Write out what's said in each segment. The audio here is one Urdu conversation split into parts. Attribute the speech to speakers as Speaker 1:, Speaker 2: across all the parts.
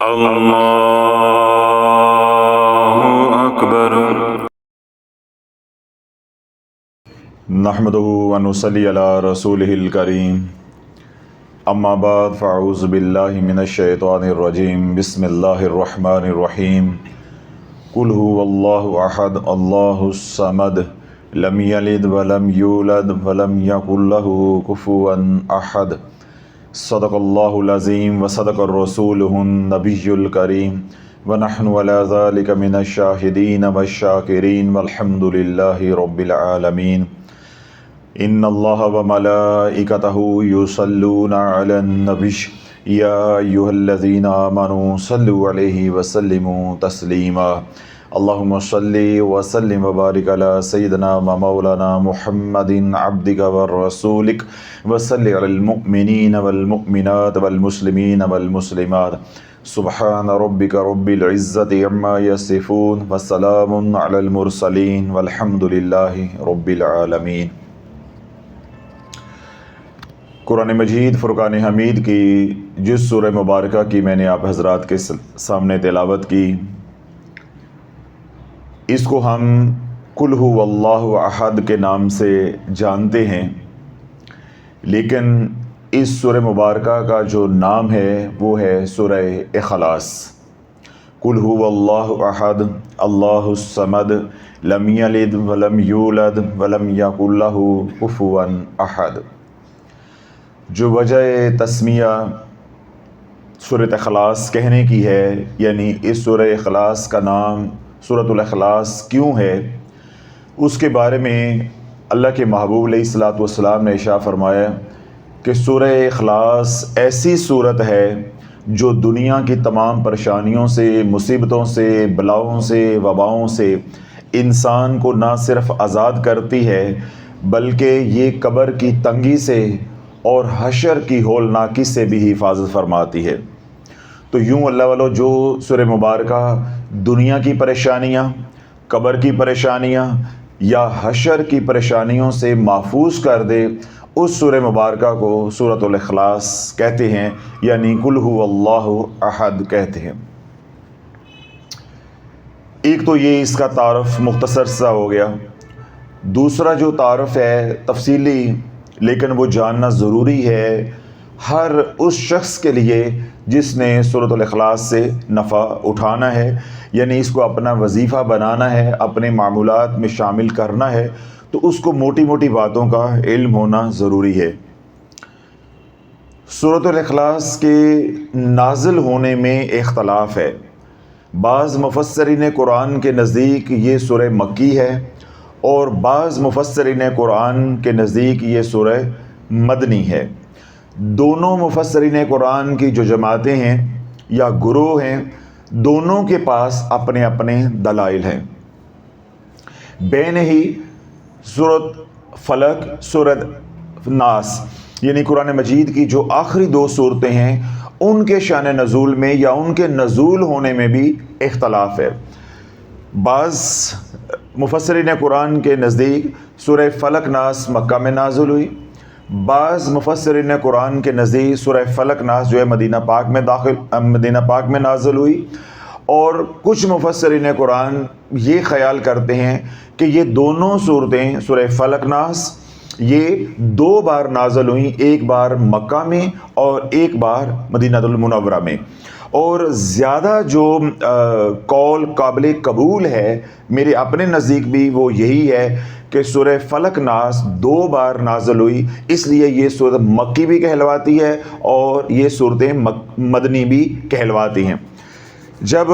Speaker 1: اللہ اکبر۔
Speaker 2: نحمدہ و نصلی علی رسولہ الکریم، اما بعد فاعوذ باللہ من الشیطان الرجیم، بسم اللہ الرحمن الرحیم۔ قل هو اللہ احد اللہ الصمد لم یلد ولم یولد ولم یکن لہ کفوا احد۔ صدق اللہ العظیم وصدق الرسول النبی الکریم، ونحن علی ذلک من الشاہدین والشاکرین والحمد للہ رب العالمین۔ ان اللہ وملائکتہ یصلون علی النبی یا ایھا الذین آمنوا صلوا علیہ وسلموا تسلیما۔ اللہم صلی وسلم وبارک علی سیدنا و مولانا محمد عبدک ورسولک، وصلی علی المؤمنین والمؤمنات والمسلمین والمسلمات۔ سبحان ربک رب العزت عما یصفون، وسلام علی المرسلین، والحمد للہ رب العالمین۔ قرآن مجید فرقان حمید کی جس سورہ مبارکہ کی میں نے آپ حضرات کے سامنے تلاوت کی، اس کو ہم قل هو اللہ احد کے نام سے جانتے ہیں، لیکن اس سورہ مبارکہ کا جو نام ہے وہ ہے سورہ اخلاص۔ قل هو اللہ احد اللہ الصمد لم یلد ولم یولد ولم یکن لہ کفوا احد۔ جو وجہ تسمیہ سورۃ اخلاص کہنے کی ہے، یعنی اس سورہ اخلاص کا نام سورۃ الاخلاص کیوں ہے، اس کے بارے میں اللہ کے محبوب علیہ الصلوۃ والسلام نے ارشاد فرمایا کہ سورہ اخلاص ایسی صورت ہے جو دنیا کی تمام پریشانیوں سے، مصیبتوں سے، بلاؤں سے، وباؤں سے انسان کو نہ صرف آزاد کرتی ہے، بلکہ یہ قبر کی تنگی سے اور حشر کی ہولناکی سے بھی حفاظت فرماتی ہے۔ تو یوں اللہ والو جو سورہ مبارکہ دنیا کی پریشانیاں، قبر کی پریشانیاں یا حشر کی پریشانیوں سے محفوظ کر دے، اس سورہ مبارکہ کو سورۃ الاخلاص کہتے ہیں، یعنی قل هو اللہ احد کہتے ہیں۔ ایک تو یہ اس کا تعارف مختصر سا ہو گیا۔ دوسرا جو تعارف ہے تفصیلی، لیکن وہ جاننا ضروری ہے ہر اس شخص کے لیے جس نے سورۃ الاخلاص سے نفع اٹھانا ہے، یعنی اس کو اپنا وظیفہ بنانا ہے، اپنے معمولات میں شامل کرنا ہے، تو اس کو موٹی موٹی باتوں کا علم ہونا ضروری ہے۔ سورۃ الاخلاص کے نازل ہونے میں اختلاف ہے۔ بعض مفسرین قرآن کے نزدیک یہ سورہ مکی ہے، اور بعض مفسرین قرآن کے نزدیک یہ سورہ مدنی ہے۔ دونوں مفسرین قرآن کی جو جماعتیں ہیں یا گروہ ہیں، دونوں کے پاس اپنے اپنے دلائل ہیں۔ بین ہی سورۃ فلق، سورۃ ناس، یعنی قرآن مجید کی جو آخری دو صورتیں ہیں، ان کے شان نزول میں یا ان کے نزول ہونے میں بھی اختلاف ہے۔ بعض مفسرین قرآن کے نزدیک سورہ فلق ناس مکہ میں نازل ہوئی، بعض مفسرین قرآن کے نزدیک سورہ فلق ناس جو ہے مدینہ پاک میں نازل ہوئی، اور کچھ مفسرین قرآن یہ خیال کرتے ہیں کہ یہ دونوں صورتیں سورہ فلق ناس یہ دو بار نازل ہوئیں، ایک بار مکہ میں اور ایک بار مدینہ المنورہ میں۔ اور زیادہ جو قول قابل قبول ہے میرے اپنے نزدیک بھی وہ یہی ہے کہ سورہ فلق ناس دو بار نازل ہوئی، اس لیے یہ صورت مکی بھی کہلواتی ہے اور یہ صورتیں مدنی بھی کہلواتی ہیں۔ جب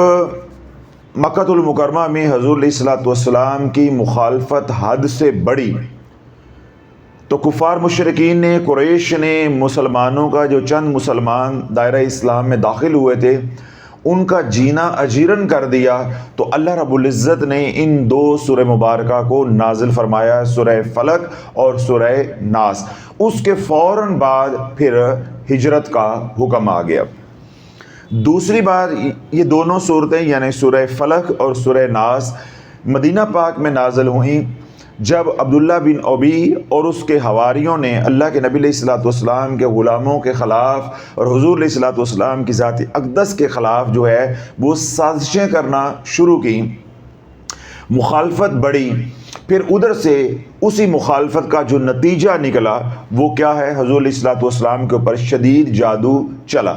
Speaker 2: مکہ المکرمہ میں حضور علیہ الصلوۃ والسلام کی مخالفت حد سے بڑھی، تو کفار مشرکین نے، قریش نے مسلمانوں کا جو چند مسلمان دائرہ اسلام میں داخل ہوئے تھے ان کا جینا اجیرن کر دیا، تو اللہ رب العزت نے ان دو سورہ مبارکہ کو نازل فرمایا، سورہ فلق اور سورہ ناس۔ اس کے فوراً بعد پھر ہجرت کا حکم آ گیا۔ دوسری بات، یہ دونوں صورتیں یعنی سورہ فلق اور سورہ ناس مدینہ پاک میں نازل ہوئیں جب عبداللہ بن ابی اور اس کے حواریوں نے اللہ کے نبی علیہ الصلوۃ والسلام کے غلاموں کے خلاف اور حضور علیہ الصلوۃ والسلام کی ذات اقدس کے خلاف جو ہے وہ سازشیں کرنا شروع کی، مخالفت بڑھی، پھر ادھر سے اسی مخالفت کا جو نتیجہ نکلا وہ کیا ہے؟ حضور علیہ الصلوۃ والسلام کے اوپر شدید جادو چلا۔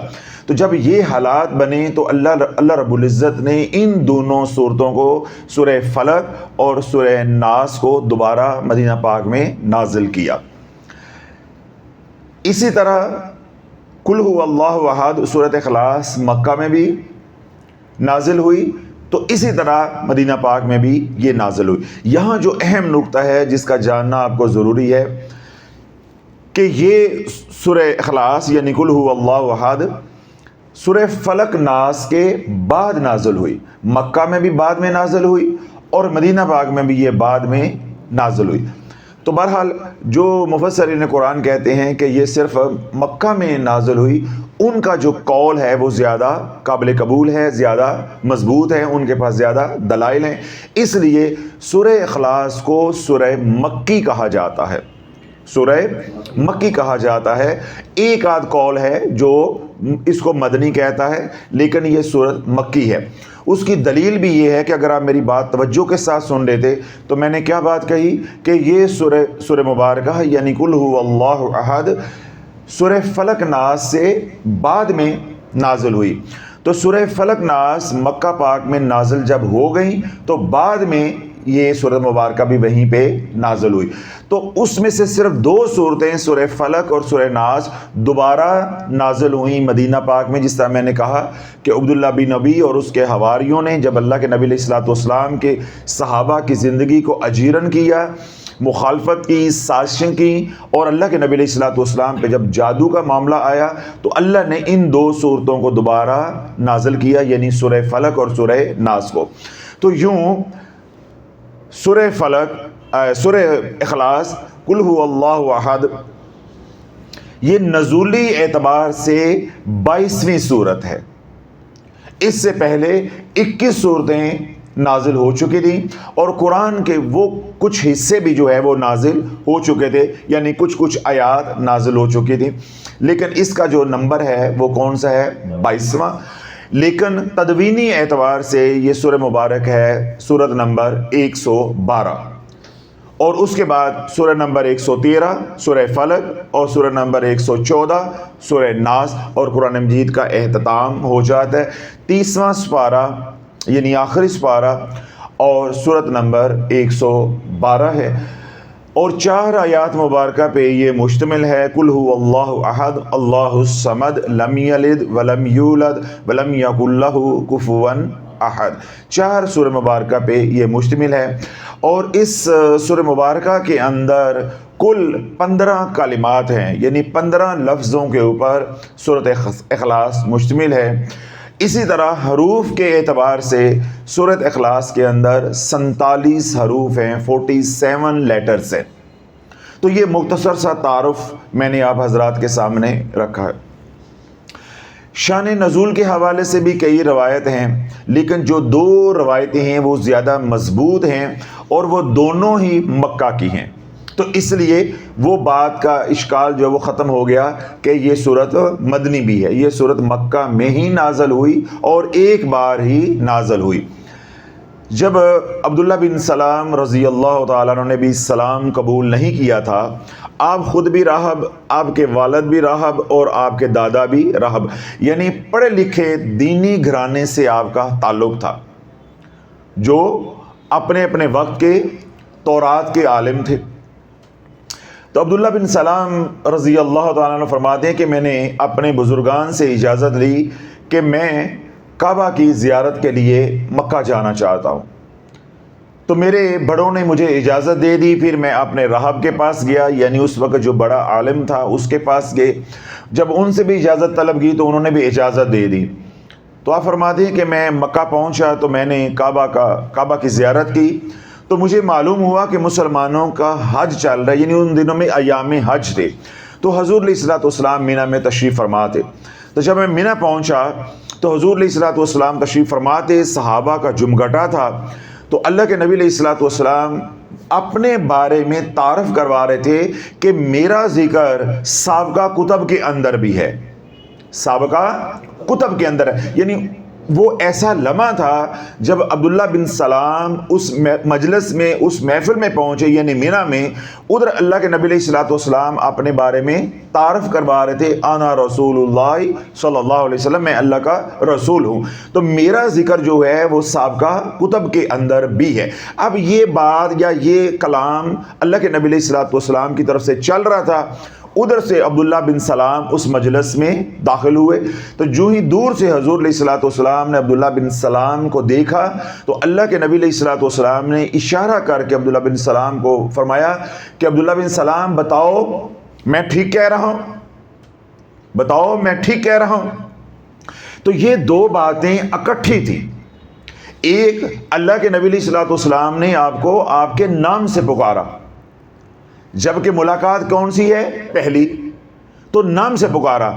Speaker 2: تو جب یہ حالات بنے تو اللہ رب العزت نے ان دونوں صورتوں کو، سورہ فلق اور سورہ ناس کو دوبارہ مدینہ پاک میں نازل کیا۔ اسی طرح قل هو اللہ احد سورۃ اخلاص مکہ میں بھی نازل ہوئی، تو اسی طرح مدینہ پاک میں بھی یہ نازل ہوئی۔ یہاں جو اہم نقطہ ہے جس کا جاننا آپ کو ضروری ہے کہ یہ سورہ اخلاص یعنی قل هو اللہ احد سورہ فلق ناس کے بعد نازل ہوئی، مکہ میں بھی بعد میں نازل ہوئی اور مدینہ پاک میں بھی یہ بعد میں نازل ہوئی۔ تو بہرحال جو مفسرین قرآن کہتے ہیں کہ یہ صرف مکہ میں نازل ہوئی، ان کا جو قول ہے وہ زیادہ قابل قبول ہے، زیادہ مضبوط ہے، ان کے پاس زیادہ دلائل ہیں، اس لیے سورہ اخلاص کو سورہ مکی کہا جاتا ہے، سورہ مکی کہا جاتا ہے۔ ایک آدھ قول ہے جو اس کو مدنی کہتا ہے، لیکن یہ سورت مکی ہے۔ اس کی دلیل بھی یہ ہے کہ اگر آپ میری بات توجہ کے ساتھ سن لیتے تو میں نے کیا بات کہی کہ یہ سورہ مبارکہ یعنی قل هو اللہ احد سورہ فلق ناس سے بعد میں نازل ہوئی۔ تو سورہ فلق ناس مکہ پاک میں نازل جب ہو گئیں تو بعد میں یہ سورۃ مبارکہ بھی وہیں پہ نازل ہوئی۔ تو اس میں سے صرف دو صورتیں سورہ فلق اور سورہ ناس دوبارہ نازل ہوئیں مدینہ پاک میں، جس طرح میں نے کہا کہ عبداللہ بن ابی اور اس کے حواریوں نے جب اللہ کے نبی علیہ الصلوۃ والسلام کے صحابہ کی زندگی کو اجیرن کیا، مخالفت کی، سازشیں کی، اور اللہ کے نبی علیہ الصلوۃ والسلام پہ جب جادو کا معاملہ آیا تو اللہ نے ان دو صورتوں کو دوبارہ نازل کیا، یعنی سورہ فلق اور سورہ ناس کو۔ تو یوں سورہ فلق، سورہ اخلاص، قل هو اللہ احد، یہ نزولی اعتبار سے 22ویں صورت ہے۔ اس سے پہلے 21 صورتیں نازل ہو چکی تھیں اور قرآن کے وہ کچھ حصے بھی جو ہے وہ نازل ہو چکے تھے، یعنی کچھ آیات نازل ہو چکی تھیں، لیکن اس کا جو نمبر ہے وہ کون سا ہے؟ 22واں۔ لیکن تدوینی اعتبار سے یہ سورہ مبارک ہے سورت نمبر 112، اور اس کے بعد سورہ نمبر 113 سورہ فلق اور سورہ نمبر 114 سورہ ناس، اور قرآن مجید کا اختتام ہو جاتا ہے 30واں سپارہ یعنی آخری سپارہ، اور سورت نمبر 112 ہے، اور 4 آیات مبارکہ پہ یہ مشتمل ہے۔ قل هو اللہ احد اللہ الصمد لم یلد ولم یولد ولم یکن لہ کفوا احد، 4 سورہ مبارکہ پہ یہ مشتمل ہے، اور اس سورہ مبارکہ کے اندر کل 15 کلمات ہیں، یعنی 15 لفظوں کے اوپر سورۃ اخلاص مشتمل ہے۔ اسی طرح حروف کے اعتبار سے سورۃ اخلاص کے اندر 47 حروف ہیں، 47 لیٹرز ہیں۔ تو یہ مختصر سا تعارف میں نے آپ حضرات کے سامنے رکھا ہے۔ شان نزول کے حوالے سے بھی کئی روایت ہیں، لیکن جو 2 روایتیں ہیں وہ زیادہ مضبوط ہیں اور وہ دونوں ہی مکہ کی ہیں، تو اس لیے وہ بات کا اشکال جو ہے وہ ختم ہو گیا کہ یہ صورت مدنی بھی ہے۔ یہ صورت مکہ میں ہی نازل ہوئی اور ایک بار ہی نازل ہوئی۔ جب عبداللہ بن سلام رضی اللہ تعالیٰ عنہ نے بھی اسلام قبول نہیں کیا تھا، آپ خود بھی راہب، آپ کے والد بھی راہب اور آپ کے دادا بھی راہب، یعنی پڑھے لکھے دینی گھرانے سے آپ کا تعلق تھا، جو اپنے اپنے وقت کے تورات کے عالم تھے۔ تو عبداللہ بن سلام رضی اللہ تعالیٰ عنہ فرماتے ہیں کہ میں نے اپنے بزرگان سے اجازت لی کہ میں کعبہ کی زیارت کے لیے مکہ جانا چاہتا ہوں، تو میرے بڑوں نے مجھے اجازت دے دی۔ پھر میں اپنے راہب کے پاس گیا، یعنی اس وقت جو بڑا عالم تھا اس کے پاس گئے، جب ان سے بھی اجازت طلب کی تو انہوں نے بھی اجازت دے دی۔ تو آپ فرماتے ہیں کہ میں مکہ پہنچا تو میں نے کعبہ کی زیارت کی، تو مجھے معلوم ہوا کہ مسلمانوں کا حج چل رہا ہے، یعنی ان دنوں میں ایام حج تھے، تو حضور علیہ الصلوۃ والسلام مینا میں تشریف فرما تھے۔ تو جب میں مینا پہنچا تو حضور علیہ الصلوۃ والسلام تشریف فرما تھے، صحابہ کا جمگٹا تھا، تو اللہ کے نبی علیہ الصلوۃ والسلام اپنے بارے میں تعارف کروا رہے تھے کہ میرا ذکر سابقہ کتب کے اندر بھی ہے، سابقہ کتب کے اندر ہے۔ یعنی وہ ایسا لمحہ تھا جب عبداللہ بن سلام اس مجلس میں، اس محفل میں پہنچے، یعنی مینا میں، ادھر اللہ کے نبی علیہ الصلوۃ والسلام اپنے بارے میں تعارف کروا رہے تھے، انا رسول اللہ صلی اللہ علیہ وسلم، میں اللہ کا رسول ہوں۔ تو میرا ذکر جو ہے وہ سابقہ کتب کے اندر بھی ہے۔ اب یہ بات یا یہ کلام اللہ کے نبی علیہ الصلوۃ والسلام کی طرف سے چل رہا تھا، ادھر سے عبداللہ بن سلام اس مجلس میں داخل ہوئے، تو جو ہی دور سے حضور علیہ الصلوۃ والسلام نے عبداللہ بن سلام کو دیکھا تو اللہ کے نبی علیہ الصلوۃ والسلام نے اشارہ کر کے عبداللہ بن سلام کو فرمایا کہ عبداللہ بن سلام بتاؤ میں ٹھیک کہہ رہا ہوں، بتاؤ میں ٹھیک کہہ رہا ہوں۔ تو یہ دو باتیں اکٹھی تھی، ایک اللہ کے نبی علیہ الصلوۃ والسلام نے آپ کو آپ کے نام سے پکارا، جبکہ ملاقات کون سی ہے؟ پہلی، تو نام سے پکارا۔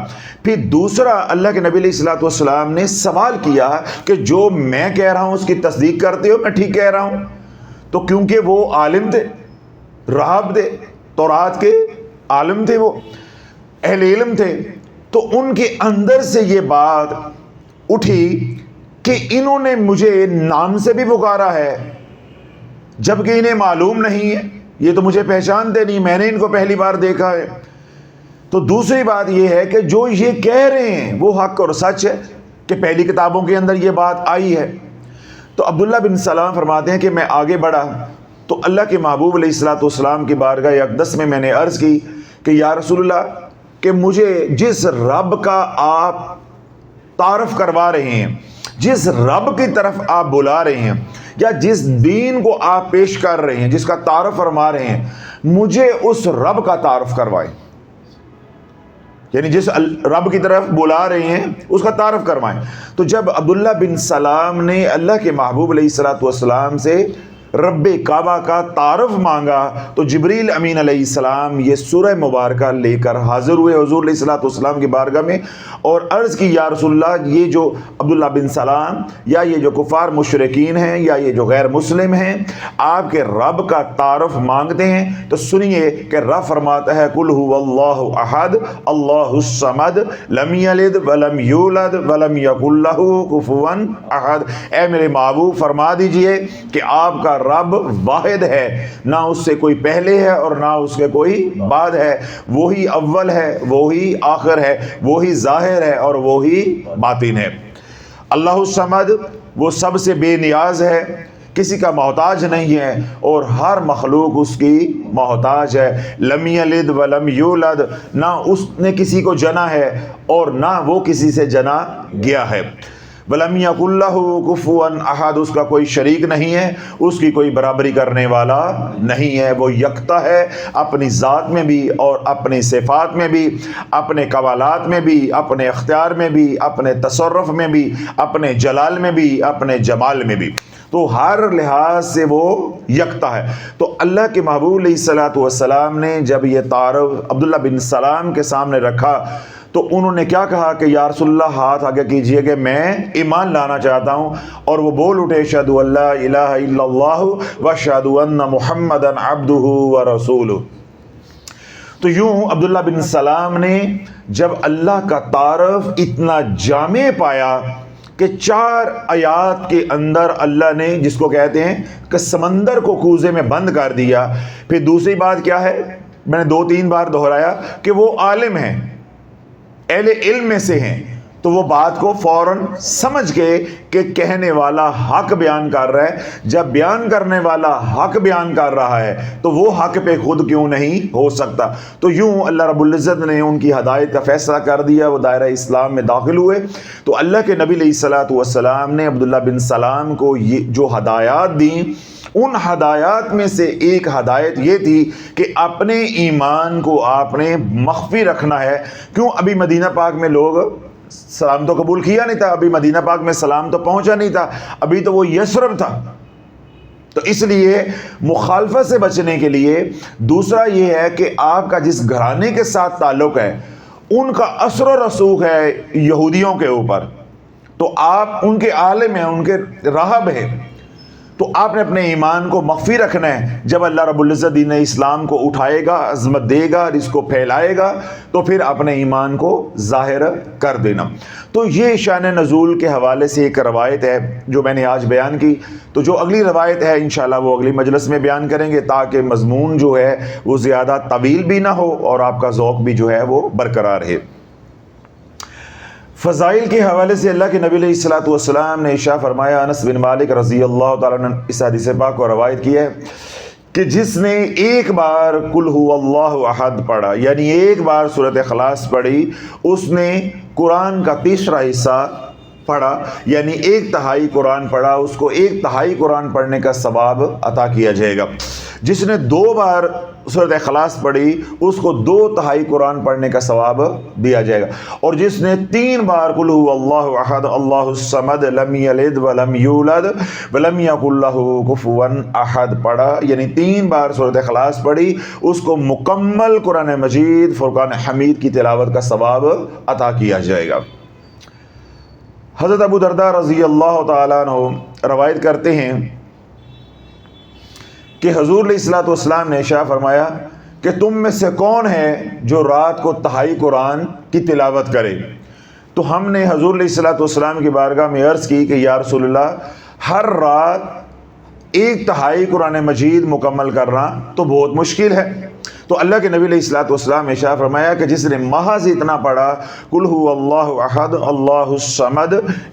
Speaker 2: پھر دوسرا اللہ کے نبی علیہ الصلوۃ والسلام نے سوال کیا کہ جو میں کہہ رہا ہوں اس کی تصدیق کرتے ہو میں ٹھیک کہہ رہا ہوں؟ تو کیونکہ وہ عالم تھے، راہب تھے، تورات کے عالم تھے، وہ اہل علم تھے، تو ان کے اندر سے یہ بات اٹھی کہ انہوں نے مجھے نام سے بھی پکارا ہے جبکہ انہیں معلوم نہیں ہے، یہ تو مجھے پہچانتے نہیں، میں نے ان کو پہلی بار دیکھا ہے۔ تو دوسری بات یہ ہے کہ جو یہ کہہ رہے ہیں وہ حق اور سچ ہے کہ پہلی کتابوں کے اندر یہ بات آئی ہے۔ تو عبداللہ بن سلام فرماتے ہیں کہ میں آگے بڑھا تو اللہ کے محبوب علیہ الصلوۃ والسلام کی بارگاہ اقدس میں نے عرض کی کہ یا رسول اللہ، کہ مجھے جس رب کا آپ تعارف کروا رہے ہیں، جس رب کی طرف آپ بلا رہے ہیں، یا جس دین کو آپ پیش کر رہے ہیں، جس کا تعارف فرما رہے ہیں، مجھے اس رب کا تعارف کروائیں، یعنی جس رب کی طرف بلا رہے ہیں اس کا تعارف کروائیں۔ تو جب عبداللہ بن سلام نے اللہ کے محبوب علیہ الصلوۃ والسلام سے رب کعبہ کا تعارف مانگا تو جبریل امین علیہ السلام یہ سورہ مبارکہ لے کر حاضر ہوئے حضور علیہ الصلوۃ والسلام کی بارگاہ میں، اور عرض کی یا رسول اللہ، یہ جو عبداللہ بن سلام یا یہ جو کفار مشرکین ہیں یا یہ جو غیر مسلم ہیں آپ کے رب کا تعارف مانگتے ہیں، تو سنیے کہ رب فرماتا ہے قل هو اللہ احد اللہ الصمد لم یلد ولم یولد ولم یکن لہ کفوا احد۔ اے میرے محبوب فرما دیجئے کہ آپ کا رب واحد ہے، نہ اس سے کوئی پہلے ہے اور نہ اس کے کوئی بعد ہے، وہی اول ہے، وہی آخر ہے، وہی ظاہر ہے اور وہی باطن ہے۔ اللہ الصمد، وہ سب سے بے نیاز ہے، کسی کا محتاج نہیں ہے اور ہر مخلوق اس کی محتاج ہے۔ لم یلد ولم یولد، نہ اس نے کسی کو جنا ہے اور نہ وہ کسی سے جنا گیا ہے۔ ولم یکن لہ کفوا احد، اس کا کوئی شریک نہیں ہے، اس کی کوئی برابری کرنے والا نہیں ہے، وہ یکتا ہے اپنی ذات میں بھی اور اپنی صفات میں بھی، اپنے کمالات میں بھی، اپنے اختیار میں بھی، اپنے تصرف میں بھی، اپنے جلال میں بھی، اپنے جمال میں بھی، تو ہر لحاظ سے وہ یکتا ہے۔ تو اللہ کے محبوب علیہ الصلوۃ والسلام نے جب یہ تعارف عبداللہ بن سلام کے سامنے رکھا تو انہوں نے کیا کہا کہ یا رسول اللہ ہاتھ آگے کیجئے کہ میں ایمان لانا چاہتا ہوں، اور وہ بول اٹھے اشہد ان لا الہ الا اللہ واشہد ان محمدا عبدہ ورسولہ۔ تو یوں عبداللہ بن سلام نے جب اللہ کا تعارف اتنا جامع پایا کہ 4 آیات کے اندر اللہ نے جس کو کہتے ہیں کہ سمندر کو کوزے میں بند کر دیا۔ پھر دوسری بات کیا ہے، میں نے 2-3 بار دہرایا کہ وہ عالم ہیں، اہل علم میں سے ہیں، تو وہ بات کو فوراً سمجھ کے کہ کہنے والا حق بیان کر رہا ہے، جب بیان کرنے والا حق بیان کر رہا ہے تو وہ حق پہ خود کیوں نہیں ہو سکتا۔ تو یوں اللہ رب العزت نے ان کی ہدایت کا فیصلہ کر دیا، وہ دائرہ اسلام میں داخل ہوئے۔ تو اللہ کے نبی علیہ الصلوۃ والسلام نے عبداللہ بن سلام کو یہ جو ہدایات دیں، ان ہدایات میں سے ایک ہدایت یہ تھی کہ اپنے ایمان کو آپ نے مخفی رکھنا ہے۔ کیوں؟ ابھی مدینہ پاک میں لوگ سلام تو قبول کیا نہیں تھا، ابھی مدینہ پاک میں سلام تو پہنچا نہیں تھا، ابھی تو وہ یثرب تھا۔ تو اس لیے مخالفت سے بچنے کے لیے دوسرا یہ ہے کہ آپ کا جس گھرانے کے ساتھ تعلق ہے ان کا اثر و رسوخ ہے یہودیوں کے اوپر، تو آپ ان کے عالم ہیں، ان کے راہب ہیں، تو آپ نے اپنے ایمان کو مخفی رکھنا ہے. جب اللہ رب العزت دین اسلام کو اٹھائے گا, عظمت دے گا, اس کو پھیلائے گا, تو پھر اپنے ایمان کو ظاہر کر دینا. تو یہ شان نزول کے حوالے سے ایک روایت ہے جو میں نے آج بیان کی. تو جو اگلی روایت ہے انشاءاللہ وہ اگلی مجلس میں بیان کریں گے, تاکہ مضمون جو ہے وہ زیادہ طویل بھی نہ ہو اور آپ کا ذوق بھی جو ہے وہ برقرار رہے. فضائل کے حوالے سے اللہ کے نبی علیہ الصلوۃ والسلام نے ارشاد فرمایا, انس بن مالک رضی اللہ تعالیٰ عنہ اس حدیث پاک کو روایت کی ہے کہ جس نے ایک بار قل هو اللہ احد پڑھا, یعنی ایک بار سورۃ اخلاص پڑھی, اس نے قرآن کا تیسرا حصہ پڑھا, یعنی 1/3 قرآن پڑھا, اس کو 1/3 قرآن پڑھنے کا ثواب عطا کیا جائے گا. جس نے 2 بار سورۃ اخلاص پڑھی, اس کو 2/3 قرآن پڑھنے کا ثواب دیا جائے گا. اور جس نے 3 بار قل هو اللہ احد اللہ الصمد لم یلد ولم یولد ولم یکن لہ کفوا احد پڑھا, یعنی 3 بار سورۃ اخلاص پڑھی, اس کو مکمل قرآن مجید فرقان حمید کی تلاوت کا ثواب عطا کیا جائے گا. حضرت ابو درداء رضی اللہ تعالیٰ عنہ روایت کرتے ہیں کہ حضور علیہ الصلوۃ والسلام نے ارشاد فرمایا کہ تم میں سے کون ہے جو رات کو 1/3 قرآن کی تلاوت کرے. تو ہم نے حضور علیہ الصلوۃ والسلام کی بارگاہ میں عرض کی کہ یا رسول اللہ, ہر رات 1/3 قرآن مجید مکمل کرنا تو بہت مشکل ہے. تو اللہ کے نبی علیہ الصلوۃ والسلام نے ارشاد فرمایا کہ جس نے محض اتنا پڑھا قل هو اللہ احد اللہ الصمد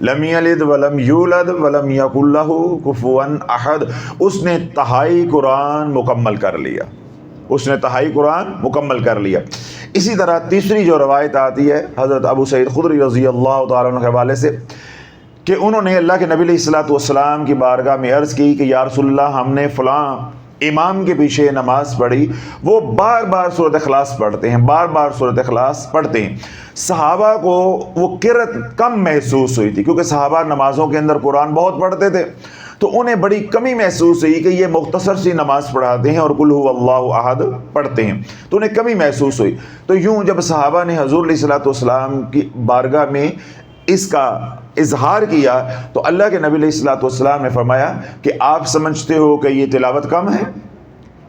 Speaker 2: لم یلد ولم یولد ولم یکن لہ کفوا احد, اس نے 1/3 قرآن مکمل کر لیا, اس نے 1/3 قرآن مکمل کر لیا. اسی طرح تیسری جو روایت آتی ہے حضرت ابو سعید خدری رضی اللہ تعالیٰ عنہ کے حوالے سے کہ انہوں نے اللہ کے نبی علیہ الصلوۃ والسلام کی بارگاہ میں عرض کی کہ یا رسول اللہ, ہم نے فلاں امام کے پیچھے نماز پڑھی, وہ بار بار سورۃ اخلاص پڑھتے ہیں, بار بار سورۃ اخلاص پڑھتے ہیں. صحابہ کو وہ قرت کم محسوس ہوئی تھی, کیونکہ صحابہ نمازوں کے اندر قرآن بہت پڑھتے تھے, تو انہیں بڑی کمی محسوس ہوئی کہ یہ مختصر سی نماز پڑھاتے ہیں اور قل هو اللہ احد پڑھتے ہیں, تو انہیں کمی محسوس ہوئی. تو یوں جب صحابہ نے حضور علیہ الصلوۃ والسلام کی بارگاہ میں اس کا اظہار کیا, تو اللہ کے نبی علیہ الصلوۃ والسلام نے فرمایا کہ آپ سمجھتے ہو کہ یہ تلاوت کم ہے,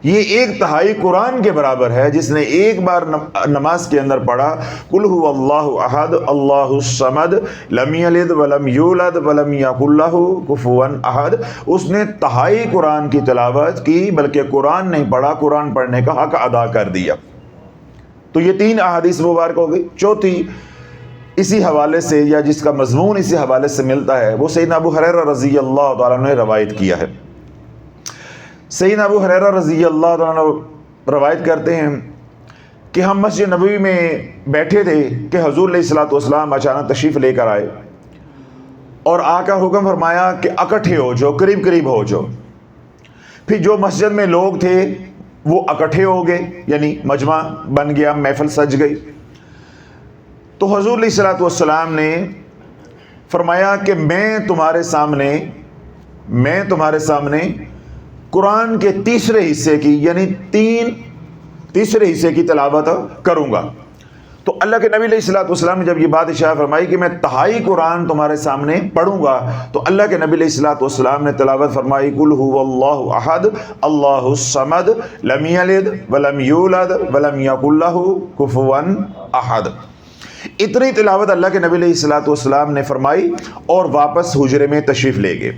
Speaker 2: یہ 1/3 قرآن کے برابر ہے جس نے ایک بار نماز کے اندر پڑھا قل هو اللہ احد اللہ الصمد لم یلد ولم یولد ولم یکن لہ کفوا احد, اس نے 1/3 قرآن کی تلاوت کی, بلکہ قرآن نہیں پڑھا, قرآن پڑھنے کا حق ادا کر دیا. تو یہ 3 احادیث مبارک ہو گئی. چوتھی اسی حوالے سے, یا جس کا مضمون اسی حوالے سے ملتا ہے, وہ سیدنا ابو ہریرہ رضی اللہ تعالیٰ عنہ نے روایت کیا ہے. سیدنا ابو ہریرہ رضی اللہ تعالیٰ عنہ روایت کرتے ہیں کہ ہم مسجد نبوی میں بیٹھے تھے کہ حضور علیہ الصلوۃ والسلام اچانک تشریف لے کر آئے اور آ کر حکم فرمایا کہ اکٹھے ہو جاؤ, قریب قریب ہو جاؤ. پھر جو مسجد میں لوگ تھے وہ اکٹھے ہو گئے, یعنی مجمع بن گیا, محفل سج گئی. تو حضور علیہ الصلوۃ والسلام نے فرمایا کہ میں تمہارے سامنے قرآن کے تیسرے حصے کی, یعنی تیسرے حصے کی تلاوت کروں گا. تو اللہ کے نبی علیہ الصلوۃ والسلام نے جب یہ بات ارشاد فرمائی کہ میں 1/3 قرآن تمہارے سامنے پڑھوں گا, تو اللہ کے نبی علیہ الصلوۃ والسلام نے تلاوت فرمائی قل هو اللہ احد اللہ الصمد لم یلد ولم یولد ولم یکن لہ کفوا احد. اتنی تلاوت اللہ کے نبی علیہ الصلوۃ والسلام نے فرمائی اور واپس حجرے میں تشریف لے گئے.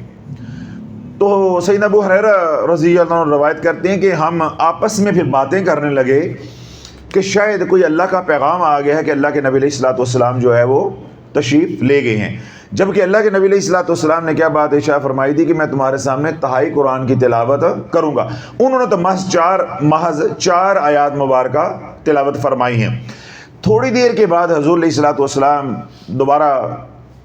Speaker 2: تو سیدنا ابو ہریرہ رضی اللہ عنہ روایت کرتے ہیں کہ ہم آپس میں پھر باتیں کرنے لگے کہ شاید کوئی اللہ کا پیغام آ گیا ہے کہ اللہ کے نبی علیہ الصلوۃ والسلام جو ہے وہ تشریف لے گئے ہیں. جبکہ اللہ کے نبی علیہ الصلوۃ والسلام نے کیا بات ارشاد فرمائی تھی کہ میں تمہارے سامنے 1/3 قرآن کی تلاوت کروں گا. انہوں نے تو محض 4 آیات مبارکہ تلاوت فرمائی ہیں. تھوڑی دیر کے بعد حضور علیہ الصلوۃ والسلام دوبارہ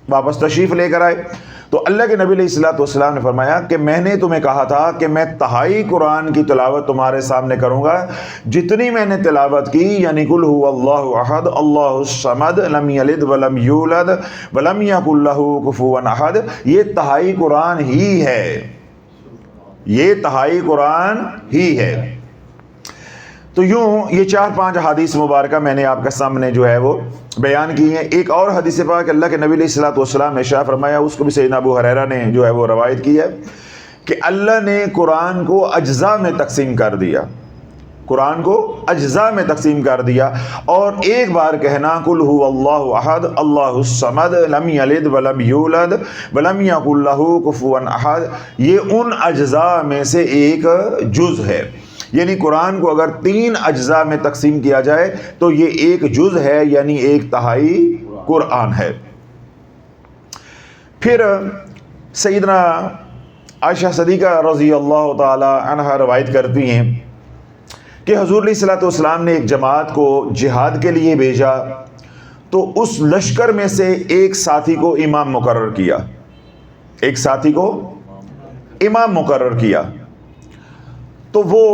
Speaker 2: واپس تشریف لے کر آئے. تو اللہ کے نبی علیہ الصلوۃ والسلام نے فرمایا کہ میں نے تمہیں کہا تھا کہ میں 1/3 قرآن کی تلاوت تمہارے سامنے کروں گا, جتنی میں نے تلاوت کی, یعنی قل هو اللہ احد اللہ الصمد لم یلد ولم یولد ولم یکن لہ کفوا احد, یہ 1/3 قرآن ہی ہے, یہ 1/3 قرآن ہی ہے. تو یوں یہ 4-5 حدیث مبارکہ میں نے آپ کے سامنے جو ہے وہ بیان کی ہیں. ایک اور حدیث پاک اللہ کے نبی علیہ الصلوۃ والسلام نے ارشاد فرمایا, اس کو بھی سیدنا ابو ہریرہ نے جو ہے وہ روایت کی ہے کہ اللہ نے قرآن کو اجزاء میں تقسیم کر دیا، قرآن کو اجزاء میں تقسیم کر دیا، اور ایک بار کہنا قل هو اللہ احد اللہ الصمد لم یلد ولم یولد ولم یکن لہ کفوا احد، یہ ان اجزاء میں سے ایک جز ہے۔ یعنی قرآن کو اگر 3 اجزاء میں تقسیم کیا جائے تو یہ ایک جز ہے، یعنی 1/3 قرآن ہے۔ پھر سیدنا عائشہ صدیقہ رضی اللہ تعالی عنہا روایت کرتی ہیں کہ حضور علیہ الصلوۃ والسلام نے ایک جماعت کو جہاد کے لیے بھیجا، تو اس لشکر میں سے ایک ساتھی کو امام مقرر کیا، ایک ساتھی کو امام مقرر کیا۔ تو وہ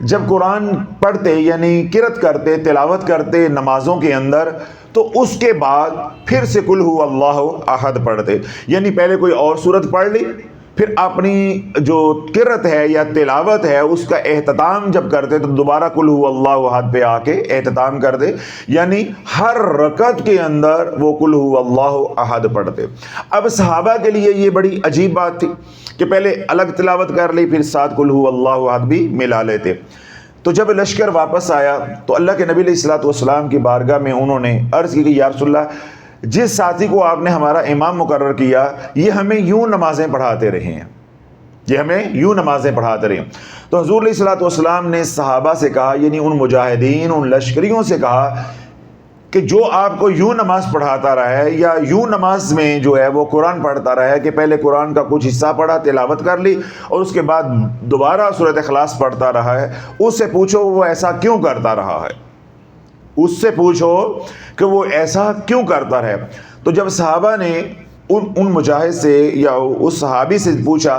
Speaker 2: جب قرآن پڑھتے یعنی قرأت کرتے، تلاوت کرتے نمازوں کے اندر، تو اس کے بعد پھر سے قل هو اللہ احد پڑھتے، یعنی پہلے کوئی اور سورت پڑھ لی، پھر اپنی جو قرأت ہے یا تلاوت ہے اس کا اہتمام جب کرتے تو دوبارہ قل هو اللہ احد پہ آ کے اہتمام کر دے، یعنی ہر رکعت کے اندر وہ قل هو اللہ احد پڑھتے۔ اب صحابہ کے لیے یہ بڑی عجیب بات تھی کہ پہلے الگ تلاوت کر لی، پھر ساتھ قل هو اللہ احد بھی ملا لیتے۔ تو جب لشکر واپس آیا تو اللہ کے نبی علیہ الصلوۃ والسلام کی بارگاہ میں انہوں نے عرض کی کہ یا رسول اللہ، جس ساتھی کو آپ نے ہمارا امام مقرر کیا یہ ہمیں یوں نمازیں پڑھاتے رہے ہیں، یہ ہمیں یوں نمازیں پڑھاتے رہے ہیں۔ تو حضور علیہ الصلوۃ والسلام نے صحابہ سے کہا، یعنی ان مجاہدین، ان لشکریوں سے کہا کہ جو آپ کو یوں نماز پڑھاتا رہا ہے یا یوں نماز میں جو ہے وہ قرآن پڑھتا رہا ہے کہ پہلے قرآن کا کچھ حصہ پڑھا، تلاوت کر لی، اور اس کے بعد دوبارہ سورۃ اخلاص پڑھتا رہا ہے، اس سے پوچھو وہ ایسا کیوں کرتا رہا ہے، اس سے پوچھو کہ وہ ایسا کیوں کرتا رہے۔ تو جب صحابہ نے ان مجاہد سے یا اس صحابی سے پوچھا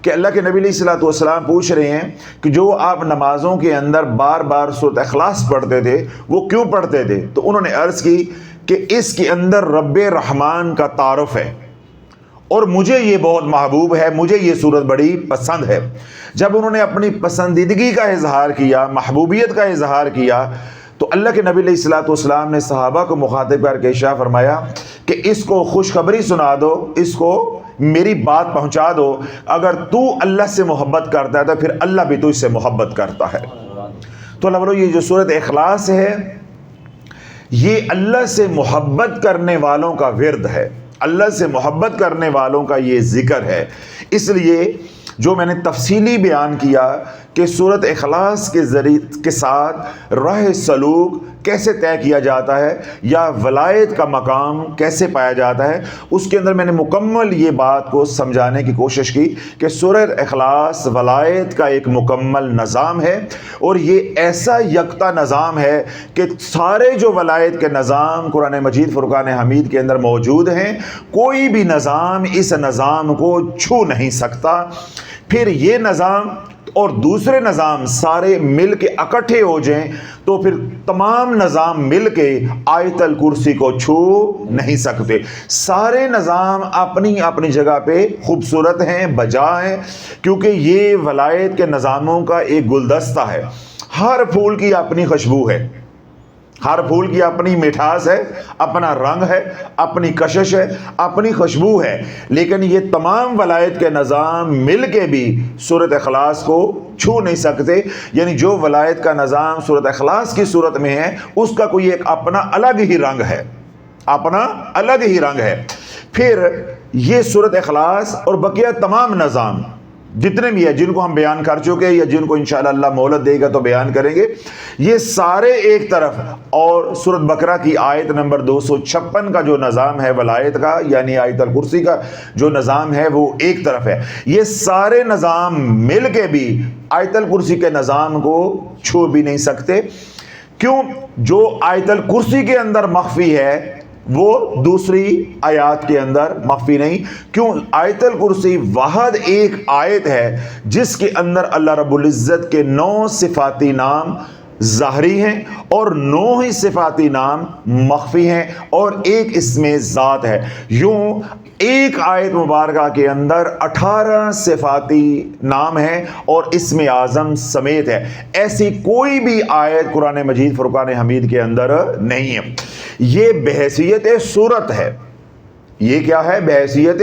Speaker 2: کہ اللہ کے نبی علیہ الصلوۃ والسلام پوچھ رہے ہیں کہ جو آپ نمازوں کے اندر بار بار سورۃ اخلاص پڑھتے تھے وہ کیوں پڑھتے تھے، تو انہوں نے عرض کی کہ اس کے اندر رب رحمان کا تعارف ہے، اور مجھے یہ بہت محبوب ہے، مجھے یہ صورت بڑی پسند ہے۔ جب انہوں نے اپنی پسندیدگی کا اظہار کیا، محبوبیت کا اظہار کیا، تو اللہ کے نبی علیہ الصلوۃ والسلام نے صحابہ کو مخاطب کر کے ارشاد فرمایا کہ اس کو خوشخبری سنا دو، اس کو میری بات پہنچا دو، اگر تو اللہ سے محبت کرتا ہے تو پھر اللہ بھی تو اس سے محبت کرتا ہے۔ تو اللہ بولو، یہ جو سورۃ اخلاص ہے یہ اللہ سے محبت کرنے والوں کا ورد ہے، اللہ سے محبت کرنے والوں کا یہ ذکر ہے۔ اس لیے جو میں نے تفصیلی بیان کیا کہ سورۃ اخلاص کے ذریعے کے ساتھ راہ سلوک کیسے طے کیا جاتا ہے یا ولایت کا مقام کیسے پایا جاتا ہے، اس کے اندر میں نے مکمل یہ بات کو سمجھانے کی کوشش کی کہ سورۃ اخلاص ولایت کا ایک مکمل نظام ہے، اور یہ ایسا یکتا نظام ہے کہ سارے جو ولایت کے نظام قرآن مجید فرقان حمید کے اندر موجود ہیں، کوئی بھی نظام اس نظام کو چھو نہیں سکتا۔ پھر یہ نظام اور دوسرے نظام سارے مل کے اکٹھے ہو جائیں تو پھر تمام نظام مل کے آیت الکرسی کو چھو نہیں سکتے۔ سارے نظام اپنی اپنی جگہ پہ خوبصورت ہیں، بجا ہیں، کیونکہ یہ ولایت کے نظاموں کا ایک گلدستہ ہے۔ ہر پھول کی اپنی خوشبو ہے، ہر پھول کی اپنی مٹھاس ہے، اپنا رنگ ہے، اپنی کشش ہے، اپنی خوشبو ہے، لیکن یہ تمام ولایت کے نظام مل کے بھی سورۃ اخلاص کو چھو نہیں سکتے۔ یعنی جو ولایت کا نظام سورۃ اخلاص کی صورت میں ہے اس کا کوئی ایک اپنا الگ ہی رنگ ہے، اپنا الگ ہی رنگ ہے۔ پھر یہ سورۃ اخلاص اور بقیہ تمام نظام جتنے بھی ہیں جن کو ہم بیان کر چکے یا جن کو انشاءاللہ اللہ مہلت دے گا تو بیان کریں گے، یہ سارے ایک طرف، اور سورۃ بقرہ کی آیت نمبر 256 کا جو نظام ہے ولایت کا، یعنی آیت الکرسی کا جو نظام ہے وہ ایک طرف ہے۔ یہ سارے نظام مل کے بھی آیت الکرسی کے نظام کو چھو بھی نہیں سکتے۔ کیوں؟ جو آیت الکرسی کے اندر مخفی ہے وہ دوسری آیات کے اندر مخفی نہیں۔ کیوں؟ آیت الکرسی واحد ایک آیت ہے جس کے اندر اللہ رب العزت کے 9 صفاتی نام ظاہری ہیں اور 9 ہی صفاتی نام مخفی ہیں، اور ایک اس میں ذات ہے۔ یوں ایک آیت مبارکہ کے اندر 18 صفاتی نام ہیں اور اسم اعظم سمیت ہے۔ ایسی کوئی بھی آیت قرآن مجید فرقان حمید کے اندر نہیں ہے۔ یہ بحیثیت صورت ہے، یہ کیا ہے؟ بحیثیت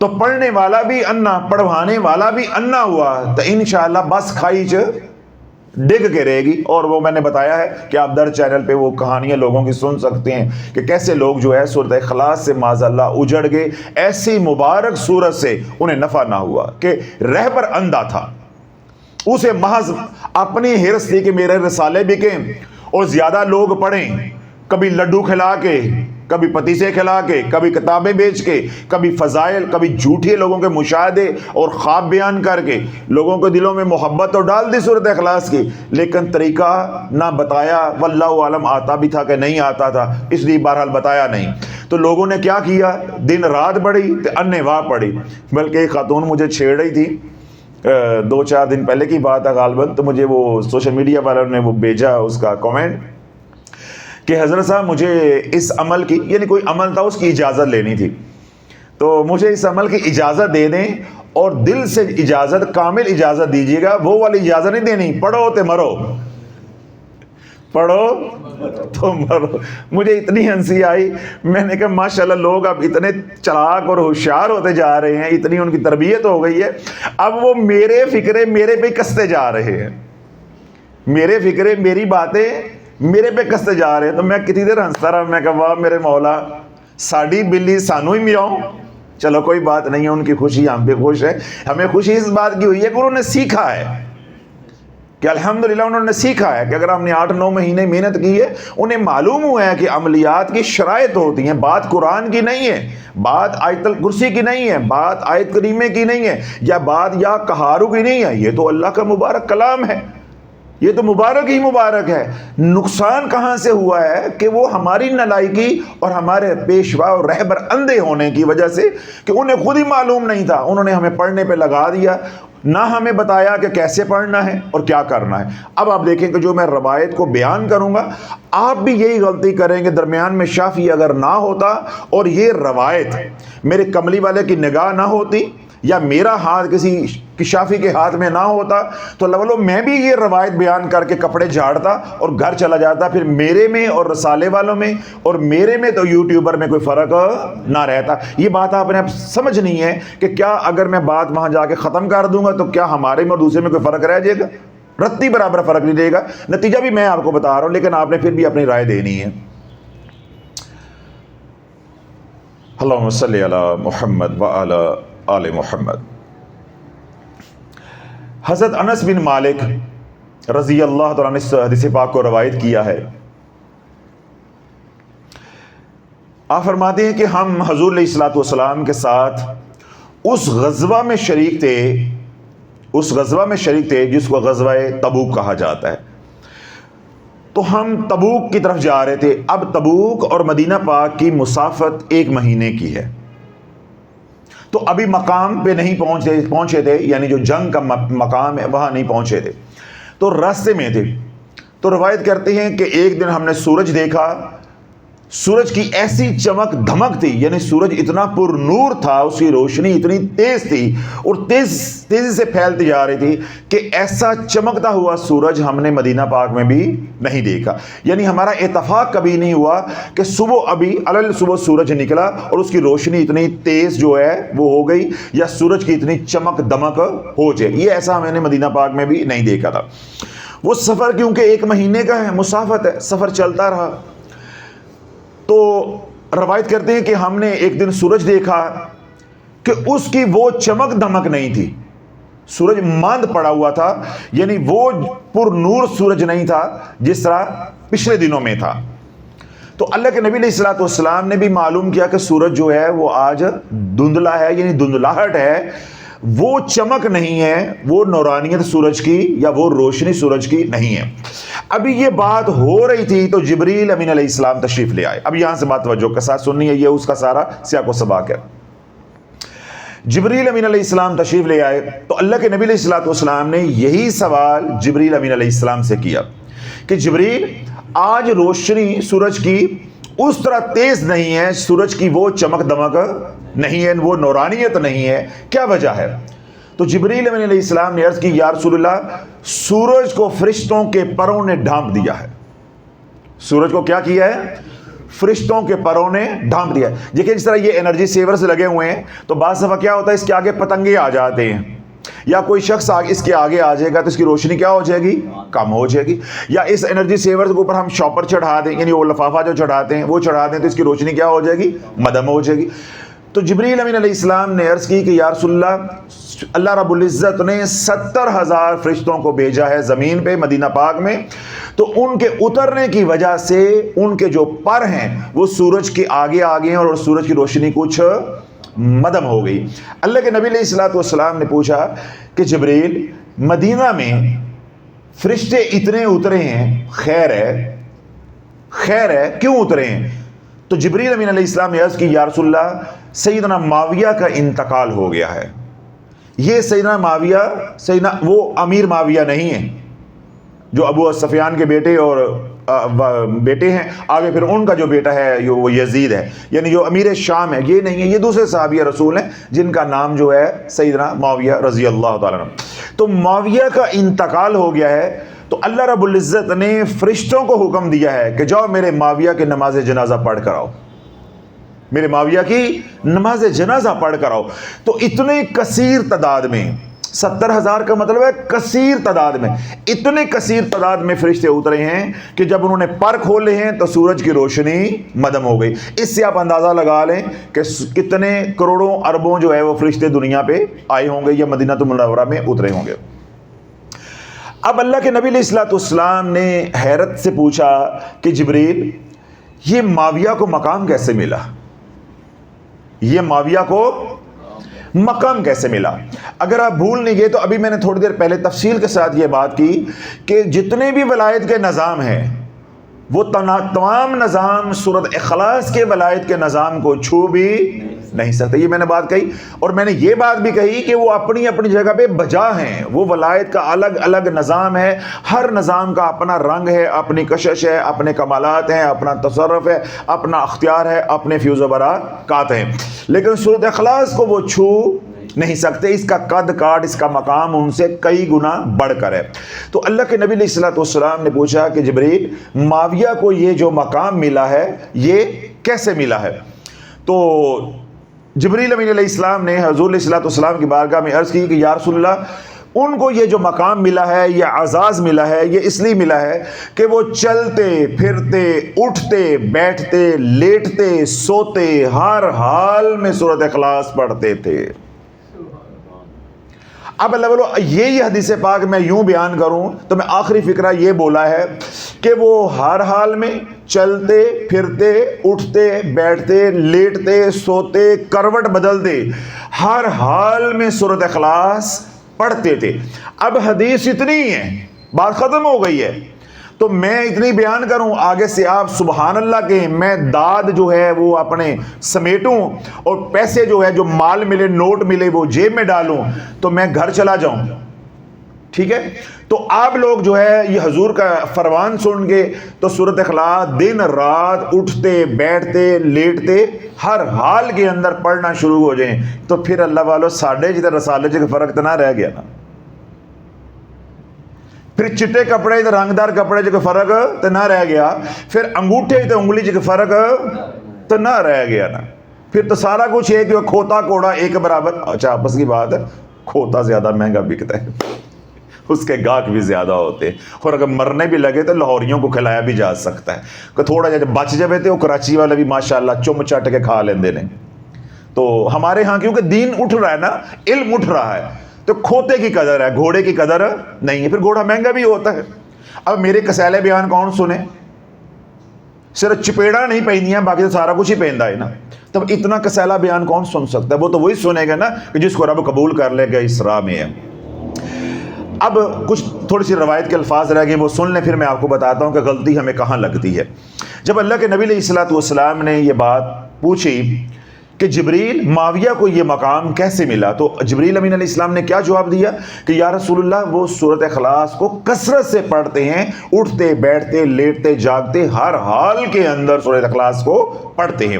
Speaker 2: تو پڑھنے والا بھی انا پڑھوانے والا بھی انا ہوا تو انشاءاللہ بس کھائی چ ڈگ کے رہے گی۔ اور وہ میں نے بتایا ہے کہ آپ در چینل پہ وہ کہانیاں لوگوں کی سن سکتے ہیں کہ کیسے لوگ جو ہے سورۃ اخلاص سے معاذ اللہ اجڑ گئے، ایسی مبارک سورت سے انہیں نفع نہ ہوا کہ رہبر اندھا تھا، اسے محض اپنی حرص تھی کہ میرے رسالے بکیں اور زیادہ لوگ پڑھیں، کبھی لڈو کھلا کے، کبھی پتیسے کھلا کے، کبھی کتابیں بیچ کے، کبھی فضائل، کبھی جھوٹے لوگوں کے مشاہدے اور خواب بیان کر کے لوگوں کے دلوں میں محبت تو ڈال دی سورۃ اخلاص کی، لیکن طریقہ نہ بتایا، واللہ عالم آتا بھی تھا کہ نہیں آتا تھا، اس لیے بہرحال بتایا نہیں۔ تو لوگوں نے کیا کیا، دن رات پڑھی تو انے واہ پڑھی۔ بلکہ ایک خاتون مجھے چھیڑ رہی تھی، 2-4 دن پہلے کی بات ہے غالباً، تو مجھے وہ سوشل میڈیا والوں نے وہ بھیجا اس کا کامنٹ کہ حضرت صاحب مجھے اس عمل کی، یعنی کوئی عمل تھا اس کی اجازت لینی تھی، تو مجھے اس عمل کی اجازت دے دیں اور دل سے اجازت، کامل اجازت دیجیے گا، وہ والی اجازت نہیں دینی پڑھو تو مرو، پڑھو تو مرو۔ مجھے اتنی ہنسی آئی، میں نے کہا ماشاءاللہ لوگ اب اتنے چلاک اور ہوشیار ہوتے جا رہے ہیں، اتنی ان کی تربیت ہو گئی ہے، اب وہ میرے فکرے میرے پہ کستے جا رہے ہیں، میرے فکرے میری باتیں میرے پہ کستے جا رہے ہیں۔ تو میں کتنی دیر ہنستا رہا، میں کہا واہ میرے مولا، ساڑی بلی سانو ہی میاؤں۔ چلو کوئی بات نہیں ہے، ان کی خوشی ہم بھی خوش ہے۔ ہمیں خوشی اس بات کی ہوئی ہے کہ انہوں نے سیکھا ہے، کہ الحمدللہ انہوں نے سیکھا ہے کہ اگر ہم نے 8-9 مہینے محنت کی ہے، انہیں معلوم ہوا ہے کہ عملیات کی شرائط ہوتی ہیں، بات قرآن کی نہیں ہے، بات آیت الکرسی کی نہیں ہے، بات آیت کریمہ کی نہیں ہے، یا بات یا کہارو کی نہیں ہے، یہ تو اللہ کا مبارک کلام ہے، یہ تو مبارک ہی مبارک ہے۔ نقصان کہاں سے ہوا ہے کہ وہ ہماری نالائکی اور ہمارے پیشوا اور رہبر اندھے ہونے کی وجہ سے، کہ انہیں خود ہی معلوم نہیں تھا، انہوں نے ہمیں پڑھنے پہ لگا دیا، نہ ہمیں بتایا کہ کیسے پڑھنا ہے اور کیا کرنا ہے۔ اب آپ دیکھیں کہ جو میں روایت کو بیان کروں گا، آپ بھی یہی غلطی کریں گے، درمیان میں شافعی اگر نہ ہوتا اور یہ روایت میرے کملی والے کی نگاہ نہ ہوتی، یا میرا ہاتھ کسی شافعی کے ہاتھ میں نہ ہوتا، تو لولو میں بھی یہ روایت بیان کر کے کپڑے جھاڑتا اور گھر چلا جاتا، پھر میرے میں اور رسالے والوں میں اور میرے میں تو یوٹیوبر میں کوئی فرق نہ رہتا۔ یہ بات آپ نے اب سمجھنی ہے کہ کیا اگر میں بات وہاں جا کے ختم کر دوں گا تو کیا ہمارے میں اور دوسرے میں کوئی فرق رہ جائے گا؟ رتی برابر فرق نہیں رہے گا۔ نتیجہ بھی میں آپ کو بتا رہا ہوں، لیکن آپ نے پھر بھی اپنی رائے دینی ہے۔ اللہم صلی علی محمد وعلی آل محمد۔ حضرت انس بن مالک رضی اللہ تعالیٰ نے اس حدیث پاک کو روایت کیا ہے، آپ فرماتے ہیں کہ ہم حضور علیہ الصلوۃ والسلام کے ساتھ اس غزوہ میں شریک تھے جس کو غزوہ تبوک کہا جاتا ہے۔ تو ہم تبوک کی طرف جا رہے تھے۔ اب تبوک اور مدینہ پاک کی مسافت 1 مہینے کی ہے، تو ابھی مقام پہ نہیں پہنچے تھے، یعنی جو جنگ کا مقام ہے وہاں نہیں پہنچے تھے، تو راستے میں تھے۔ تو روایت کرتے ہیں کہ ایک دن ہم نے سورج دیکھا، سورج کی ایسی چمک دھمک تھی، یعنی سورج اتنا پر نور تھا، اس کی روشنی اتنی تیز تھی اور تیزی سے پھیلتی جا رہی تھی کہ ایسا چمکتا ہوا سورج ہم نے مدینہ پاک میں بھی نہیں دیکھا۔ یعنی ہمارا اتفاق کبھی نہیں ہوا کہ صبح سورج نکلا اور اس کی روشنی اتنی تیز جو ہے وہ ہو گئی، یا سورج کی اتنی چمک دمک ہو جائے، یہ ایسا میں نے مدینہ پاک میں بھی نہیں دیکھا تھا۔ وہ سفر کیونکہ 1 مہینے کا ہے، مسافت ہے، سفر چلتا رہا۔ تو روایت کرتے ہیں کہ ہم نے ایک دن سورج دیکھا کہ اس کی وہ چمک دمک نہیں تھی، سورج ماند پڑا ہوا تھا، یعنی وہ پر نور سورج نہیں تھا جس طرح پچھلے دنوں میں تھا۔ تو اللہ کے نبی علیہ الصلوۃ والسلام نے بھی معلوم کیا کہ سورج جو ہے وہ آج دھندلا ہے، یعنی دھندلاہٹ ہے، وہ چمک نہیں ہے، وہ نورانیت سورج کی یا وہ روشنی سورج کی نہیں ہے۔ ابھی یہ بات ہو رہی تھی تو جبریل امین علیہ السلام تشریف لے آئے۔ اب یہاں سے بات توجہ کے ساتھ سننی ہے، یہ اس کا سارا سیاق و سباق ہے۔ جبریل امین علیہ السلام تشریف لے آئے تو اللہ کے نبی علیہ الصلوۃ والسلام نے یہی سوال جبریل امین علیہ السلام سے کیا کہ جبریل، آج روشنی سورج کی اس طرح تیز نہیں ہے، سورج کی وہ چمک دمک نہیں ہے، وہ نورانیت نہیں ہے، کیا وجہ ہے؟ تو جبریل امین علیہ السلام نے عرض کی، یا رسول اللہ، سورج کو فرشتوں کے پروں نے ڈھانپ دیا ہے۔ سورج کو کیا کیا ہے؟ فرشتوں کے پروں نے ڈھانپ دیا. دیکھیں جس طرح یہ انرجی سیورز لگے ہوئے ہیں تو بعض دفعہ کیا ہوتا ہے اس کے آگے پتنگے آ جاتے ہیں, یا کوئی شخص اس کے آگے آ جائے گا تو اس کی روشنی کیا ہو جائے گی, کم ہو جائے گی. یا اس انرجی سیورز کے اوپر ہم شاپر چڑھا دیں, یعنی وہ لفافہ جو چڑھاتے ہیں وہ چڑھا دیں تو اس کی روشنی کیا ہو جائے گی, مدھم ہو جائے گی. تو جبریل امین علیہ السلام نے عرض کی کہ یا رسول اللہ رب العزت نے 70,000 فرشتوں کو بھیجا ہے زمین پہ مدینہ پاک میں, تو ان کے اترنے کی وجہ سے ان کے جو پر ہیں وہ سورج کے آگے آگے ہیں اور سورج کی روشنی کچھ مدھم ہو گئی. اللہ کے نبی علیہ الصلوۃ والسلام نے پوچھا کہ جبریل مدینہ میں فرشتے اتنے اترے ہیں, خیر ہے کیوں اترے ہیں؟ تو جبریل امین علیہ السلام نے عرض کی یا رسول اللہ سیدنا معاویہ کا انتقال ہو گیا ہے. یہ سیدنا معاویہ وہ امیر معاویہ نہیں ہے جو ابو سفیان کے بیٹے اور بیٹے ہیں, آگے پھر ان کا جو بیٹا ہے وہ یزید ہے, یعنی جو امیر شام ہے, یہ نہیں ہے. یہ دوسرے صحابی رسول ہیں جن کا نام جو ہے سیدنا معاویہ رضی اللہ تعالیٰ عنہ. تو معاویہ کا انتقال ہو گیا ہے تو اللہ رب العزت نے فرشتوں کو حکم دیا ہے کہ جاؤ میرے معاویہ کی نماز جنازہ پڑھ کر آؤ, میرے معاویہ کی نماز جنازہ پڑھ کر آؤ. تو اتنے کثیر تعداد میں 70,000 کا مطلب ہے کثیر تعداد میں, اتنے کثیر تعداد میں فرشتے اترے ہیں کہ جب انہوں نے پر کھولے ہیں تو سورج کی روشنی مدھم ہو گئی. اس سے آپ اندازہ لگا لیں کہ کتنے کروڑوں اربوں جو ہے وہ فرشتے دنیا پہ آئے ہوں گے یا مدینہ المنورہ میں اترے ہوں گے. اب اللہ کے نبی علیہ الصلوۃ والسلام نے حیرت سے پوچھا کہ جبریل یہ معاویہ کو مقام کیسے ملا, یہ معاویہ کو مقام کیسے ملا؟ اگر آپ بھول نہیں گئے تو ابھی میں نے تھوڑی دیر پہلے تفصیل کے ساتھ یہ بات کی کہ جتنے بھی ولایت کے نظام ہیں وہ تمام نظام سورۃ اخلاص کے ولایت کے نظام کو چھو بھی نہیں سکتے. یہ میں نے بات کہی, اور میں نے یہ بات بھی کہی کہ وہ اپنی اپنی جگہ پہ بجا ہیں. وہ ولایت کا الگ الگ نظام ہے, ہر نظام کا اپنا رنگ ہے, اپنی کشش ہے, اپنے کمالات ہیں, اپنا تصرف ہے, اپنا اختیار ہے, اپنے فیوز و برکات ہیں. لیکن سورۃ اخلاص کو وہ چھو نہیں سکتے. اس کا قد کاٹ, اس کا مقام ان سے کئی گنا بڑھ کر ہے. تو اللہ کے نبی علیہ الصلوۃ والسلام نے پوچھا کہ جبریل معاویہ کو یہ جو مقام ملا ہے یہ کیسے ملا ہے؟ تو جبریل امین علیہ السلام نے حضور علیہ الصلوۃ والسلام کی بارگاہ میں عرض کی کہ یا رسول اللہ ان کو یہ جو مقام ملا ہے, یہ اعزاز ملا ہے, یہ اس لیے ملا ہے کہ وہ چلتے پھرتے اٹھتے بیٹھتے لیٹتے سوتے ہر حال میں سورۃ اخلاص پڑھتے تھے. اب اللہ بولو یہی حدیث پاک میں یوں بیان کروں تو میں آخری فکرہ یہ بولا ہے کہ وہ ہر حال میں چلتے پھرتے اٹھتے بیٹھتے لیٹتے سوتے کروٹ بدلتے ہر حال میں سورۃ اخلاص پڑھتے تھے. اب حدیث اتنی ہے, بات ختم ہو گئی ہے, تو میں اتنی بیان کروں, آگے سے آپ سبحان اللہ کہیں, میں داد جو ہے وہ اپنے سمیٹوں اور پیسے جو ہے جو مال ملے نوٹ ملے وہ جیب میں ڈالوں تو میں گھر چلا جاؤں. ٹھیک ہے, تو آپ لوگ جو ہے یہ حضور کا فرمان سن کے تو سورۃ اخلاص دن رات اٹھتے بیٹھتے لیٹتے ہر حال کے اندر پڑھنا شروع ہو جائیں تو پھر اللہ والو ساڑھے جدھر رسالے کے فرق تو نہ رہ گیا نا. پھر چٹے کپڑے تو رنگدار کپڑے جو فرق تو نہ رہ گیا, پھر انگوٹھے تو انگلی جو فرق تو نہ رہ گیا نا. پھر تو سارا کچھ ہے کہ کھوتا کوڑا ایک برابر. اچھا آپس کی بات ہے, کھوتا زیادہ مہنگا بکتا ہے, اس کے گاہک بھی زیادہ ہوتے, اور اگر مرنے بھی لگے تو لاہوریوں کو کھلایا بھی جا سکتا ہے کہ تھوڑا جب بچ جبے تھے وہ کراچی والے بھی ماشاءاللہ چم چٹ کے کھا لیندے نے. تو ہمارے ہاں کیونکہ دین اٹھ رہا ہے نا, علم اٹھ رہا ہے, تو کھوتے کی قدر ہے, گھوڑے کی قدر نہیں ہے. پھر گھوڑا مہنگا بھی ہوتا ہے. اب میرے کسیلے بیان کون سنے, صرف چپیڑا نہیں پہنیا باقی تو سارا کچھ ہی پہنتا ہے نا. تب اتنا کسیلا بیان کون سن سکتا ہے؟ وہ تو وہی سنے گا نا کہ جس کو رب قبول کر لے گا اسراء میں ہے. اب کچھ تھوڑی سی روایت کے الفاظ رہ گئے, وہ سن لیں, پھر میں آپ کو بتاتا ہوں کہ غلطی ہمیں کہاں لگتی ہے. جب اللہ کے نبی علیہ الصلوۃ والسلام نے یہ بات پوچھی کہ جبریل معاویہ کو یہ مقام کیسے ملا, تو جبریل امین علیہ السلام نے کیا جواب دیا کہ یا رسول اللہ وہ سورۃ اخلاص کو کثرت سے پڑھتے ہیں, اٹھتے بیٹھتے لیٹتے جاگتے ہر حال کے اندر سورۃ اخلاص کو پڑھتے ہیں.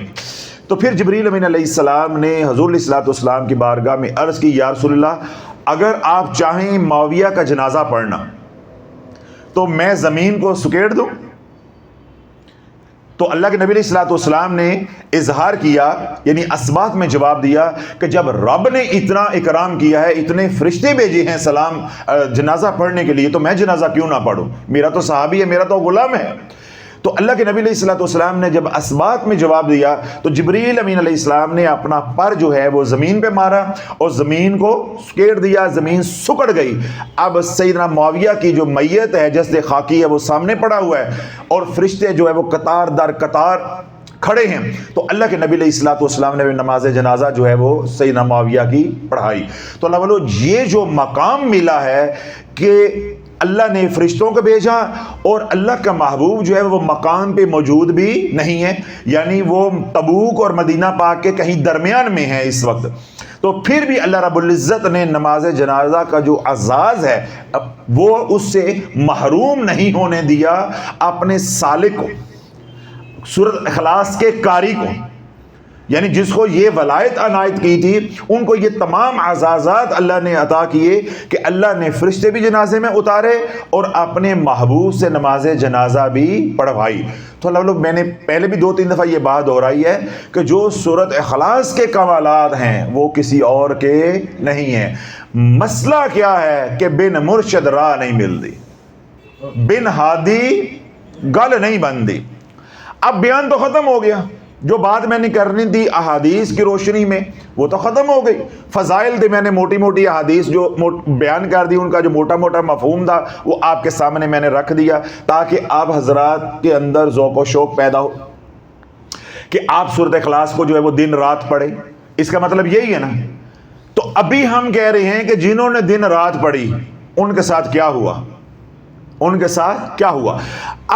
Speaker 2: تو پھر جبریل امین علیہ السلام نے حضور علیہ الصلوۃ والسلام کی بارگاہ میں عرض کی یا رسول اللہ اگر آپ چاہیں معاویہ کا جنازہ پڑھنا تو میں زمین کو سکیڑ دوں, تو اللہ کے نبی علیہ الصلوۃ والسلام نے اظہار کیا، یعنی اسبات میں جواب دیا کہ جب رب نے اتنا اکرام کیا ہے، اتنے فرشتے بھیجے ہیں سلام جنازہ پڑھنے کے لیے، تو میں جنازہ کیوں نہ پڑھوں؟ میرا تو صحابی ہے، میرا تو غلام ہے۔ تو اللہ کے نبی علیہ الصلوۃ والسلام نے جب اسبات میں جواب دیا تو جبریل امین علیہ السلام نے اپنا پر جو ہے وہ زمین پہ مارا اور زمین کو سکیڑ دیا، زمین سکڑ گئی۔ اب سیدنا معاویہ کی جو میت ہے، جسد خاکی ہے، وہ سامنے پڑا ہوا ہے اور فرشتے جو ہے وہ قطار در قطار کھڑے ہیں۔ تو اللہ کے نبی علیہ الصلوۃ والسلام نے نماز جنازہ جو ہے وہ سیدنا معاویہ کی پڑھائی۔ تو اللہ والو، یہ جو مقام ملا ہے کہ اللہ نے فرشتوں کو بھیجا اور اللہ کا محبوب جو ہے وہ مقام پہ موجود بھی نہیں ہے، یعنی وہ تبوک اور مدینہ پاک کے کہیں درمیان میں ہے اس وقت، تو پھر بھی اللہ رب العزت نے نماز جنازہ کا جو اعزاز ہے وہ اس سے محروم نہیں ہونے دیا اپنے سالک کو، سورۃ اخلاص کے قاری کو، یعنی جس کو یہ ولایت عنایت کی تھی، ان کو یہ تمام اعزازات اللہ نے عطا کیے کہ اللہ نے فرشتے بھی جنازے میں اتارے اور اپنے محبوب سے نماز جنازہ بھی پڑھوائی۔ تو اللہ لوگ، میں نے پہلے بھی 2-3 دفعہ یہ بات دہرائی ہے کہ جو سورۃ اخلاص کے کمالات ہیں وہ کسی اور کے نہیں ہیں۔ مسئلہ کیا ہے کہ بن مرشد راہ نہیں ملتی، بن ہادی گل نہیں بندی۔ اب بیان تو ختم ہو گیا، جو بات میں نے کرنی تھی احادیث کی روشنی میں وہ تو ختم ہو گئی۔ فضائل تھے، میں نے موٹی موٹی احادیث جو بیان کر دی، ان کا جو موٹا موٹا مفہوم تھا وہ آپ کے سامنے میں نے رکھ دیا تاکہ آپ حضرات کے اندر ذوق و شوق پیدا ہو کہ آپ سورۃ اخلاص کو جو ہے وہ دن رات پڑھیں۔ اس کا مطلب یہی ہے نا۔ تو ابھی ہم کہہ رہے ہیں کہ جنہوں نے دن رات پڑھی ان کے ساتھ کیا ہوا، ان کے ساتھ کیا ہوا۔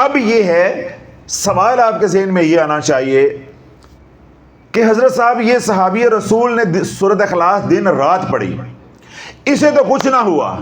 Speaker 2: اب یہ ہے سوال آپ کے ذہن میں یہ آنا چاہیے کہ حضرت صاحب یہ صحابی رسول نے سورۃ اخلاص دن رات پڑھی، اسے تو کچھ نہ ہوا،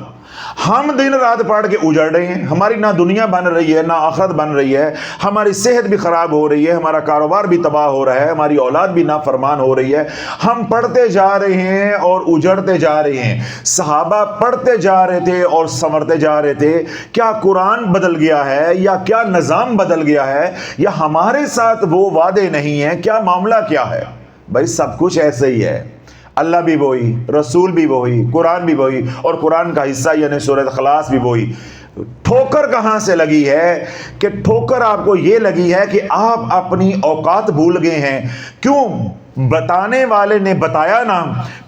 Speaker 2: ہم دن رات پڑھ کے اجڑ رہے ہیں، ہماری نہ دنیا بن رہی ہے نہ آخرت بن رہی ہے، ہماری صحت بھی خراب ہو رہی ہے، ہمارا کاروبار بھی تباہ ہو رہا ہے، ہماری اولاد بھی نافرمان ہو رہی ہے، ہم پڑھتے جا رہے ہیں اور اجڑتے جا رہے ہیں۔ صحابہ پڑھتے جا رہے تھے اور سنورتے جا رہے تھے۔ کیا قرآن بدل گیا ہے یا کیا نظام بدل گیا ہے یا ہمارے ساتھ وہ وعدے نہیں ہیں؟ کیا معاملہ کیا ہے؟ بھائی سب کچھ ایسے ہی ہے، اللہ بھی وہی، رسول بھی وہی، قرآن بھی وہی، اور قرآن کا حصہ یعنی سورۃ اخلاص بھی وہی۔ ٹھوکر کہاں سے لگی ہے کہ ٹھوکر آپ کو یہ لگی ہے کہ آپ اپنی اوقات بھول گئے ہیں۔ کیوں؟ بتانے والے نے بتایا نہ،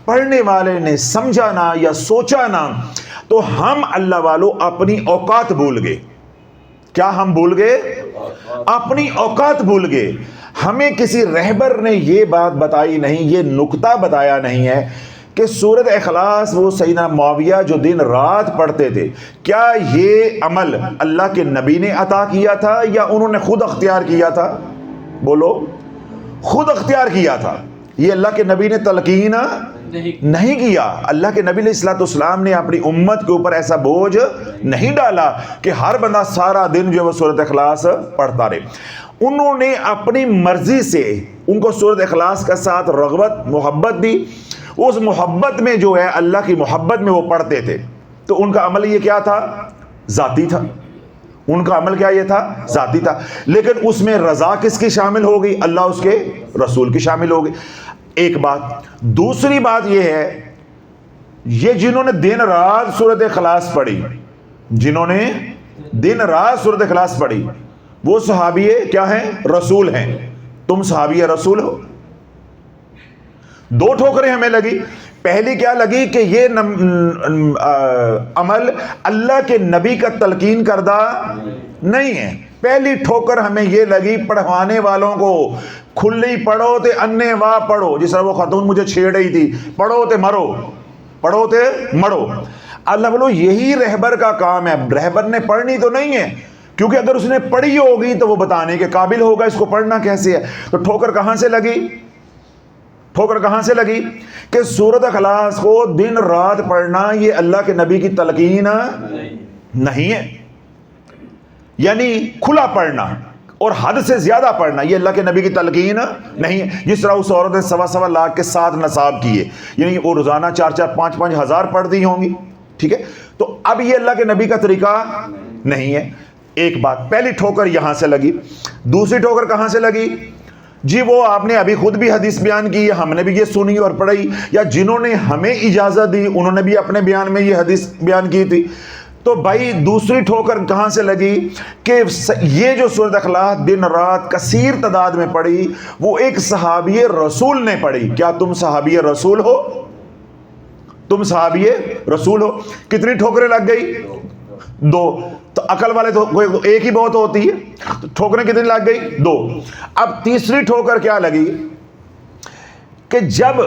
Speaker 2: پڑھنے والے نے سمجھا نہ یا سوچا نہ، تو ہم اللہ والو اپنی اوقات بھول گئے۔ کیا ہم بھول گئے؟ اپنی اوقات بھول گئے۔ ہمیں کسی رہبر نے یہ بات بتائی نہیں، یہ نکتہ بتایا نہیں ہے کہ سورۃ اخلاص وہ سیدنا معاویہ جو دن رات پڑھتے تھے، کیا یہ عمل اللہ کے نبی نے عطا کیا تھا یا انہوں نے خود اختیار کیا تھا؟ بولو، خود اختیار کیا تھا۔ یہ اللہ کے نبی نے تلقین نہیں کیا۔ اللہ کے نبی علیہ الصلوۃ والسلام نے اپنی امت کے اوپر ایسا بوجھ نہیں ڈالا کہ ہر بندہ سارا دن جو ہے وہ سورۃ اخلاص پڑھتا رہے۔ انہوں نے اپنی مرضی سے، ان کو سورۃ اخلاص کا ساتھ رغبت محبت دی، اس محبت میں جو ہے اللہ کی محبت میں وہ پڑھتے تھے، تو ان کا عمل یہ کیا تھا؟ ذاتی تھا۔ ان کا عمل کیا یہ تھا؟ ذاتی تھا۔ لیکن اس میں رضا کس کی شامل ہو گئی؟ اللہ اس کے رسول کی شامل ہو گئی۔ ایک بات۔ دوسری بات یہ ہے، یہ جنہوں نے دن رات سورۃ اخلاص پڑھی، جنہوں نے دن رات سورۃ اخلاص پڑھی، وہ صحابی کیا ہیں؟ رسول ہیں۔ تم صحابی رسول ہو۔ دو ٹھوکریں ہمیں لگی۔ پہلی کیا لگی کہ یہ عمل اللہ کے نبی کا تلقین کردہ نہیں ہے۔ پہلی ٹھوکر ہمیں یہ لگی پڑھوانے والوں کو، کھلی پڑھو تے انے واہ پڑھو، جس طرح وہ خاتون مجھے چھیڑ رہی تھی، پڑھو تے مرو، پڑھو تے مرو۔ اللہ بولو یہی رہبر کا کام ہے۔ رہبر نے پڑھنی تو نہیں ہے، کیونکہ اگر اس نے پڑھی ہوگی تو وہ بتانے کے قابل ہوگا اس کو پڑھنا کیسے ہے۔ تو ٹھوکر کہاں سے لگی؟ ٹھوکر کہاں سے لگی کہ سورۃ اخلاص کو دن رات پڑھنا یہ اللہ کے نبی کی تلقین نہیں ہے، یعنی کھلا پڑھنا اور حد سے زیادہ پڑھنا یہ اللہ کے نبی کی تلقین نہیں ہے۔ جس طرح اس عورت نے 1.25 لاکھ کے 7 نصاب کیے، یعنی وہ روزانہ 4-4 5-5 ہزار پڑھتی ہوں گی، ٹھیک ہے۔ تو اب یہ اللہ کے نبی کا طریقہ نہیں ہے۔ ایک بات، پہلی ٹھوکر یہاں سے لگی. دوسری ٹھوکر کہاں سے لگی؟ جی وہ آپ نے ابھی خود بھی حدیث بیان کی ہے، ہم نے بھی یہ سنی اور پڑھی، یا جنہوں نے ہمیں اجازت دی انہوں نے بھی اپنے بیان میں یہ حدیث بیان کی تھی. تو بھائی دوسری ٹھوکر کہاں سے لگی کہ یہ جو سورۃ اخلاص دن رات کثیر تعداد میں پڑھی وہ ایک صحابی رسول نے پڑھی. کیا تم صحابی رسول ہو؟ تم صحابی رسول ہو. کتنی ٹھوکریں لگ گئی؟ 2. تو عقل والے تو ایک ہی بہت ہوتی ہے، تو ٹھوکریں کتنی لگ گئی؟ 2. اب تیسری ٹھوکر کیا لگی کہ جب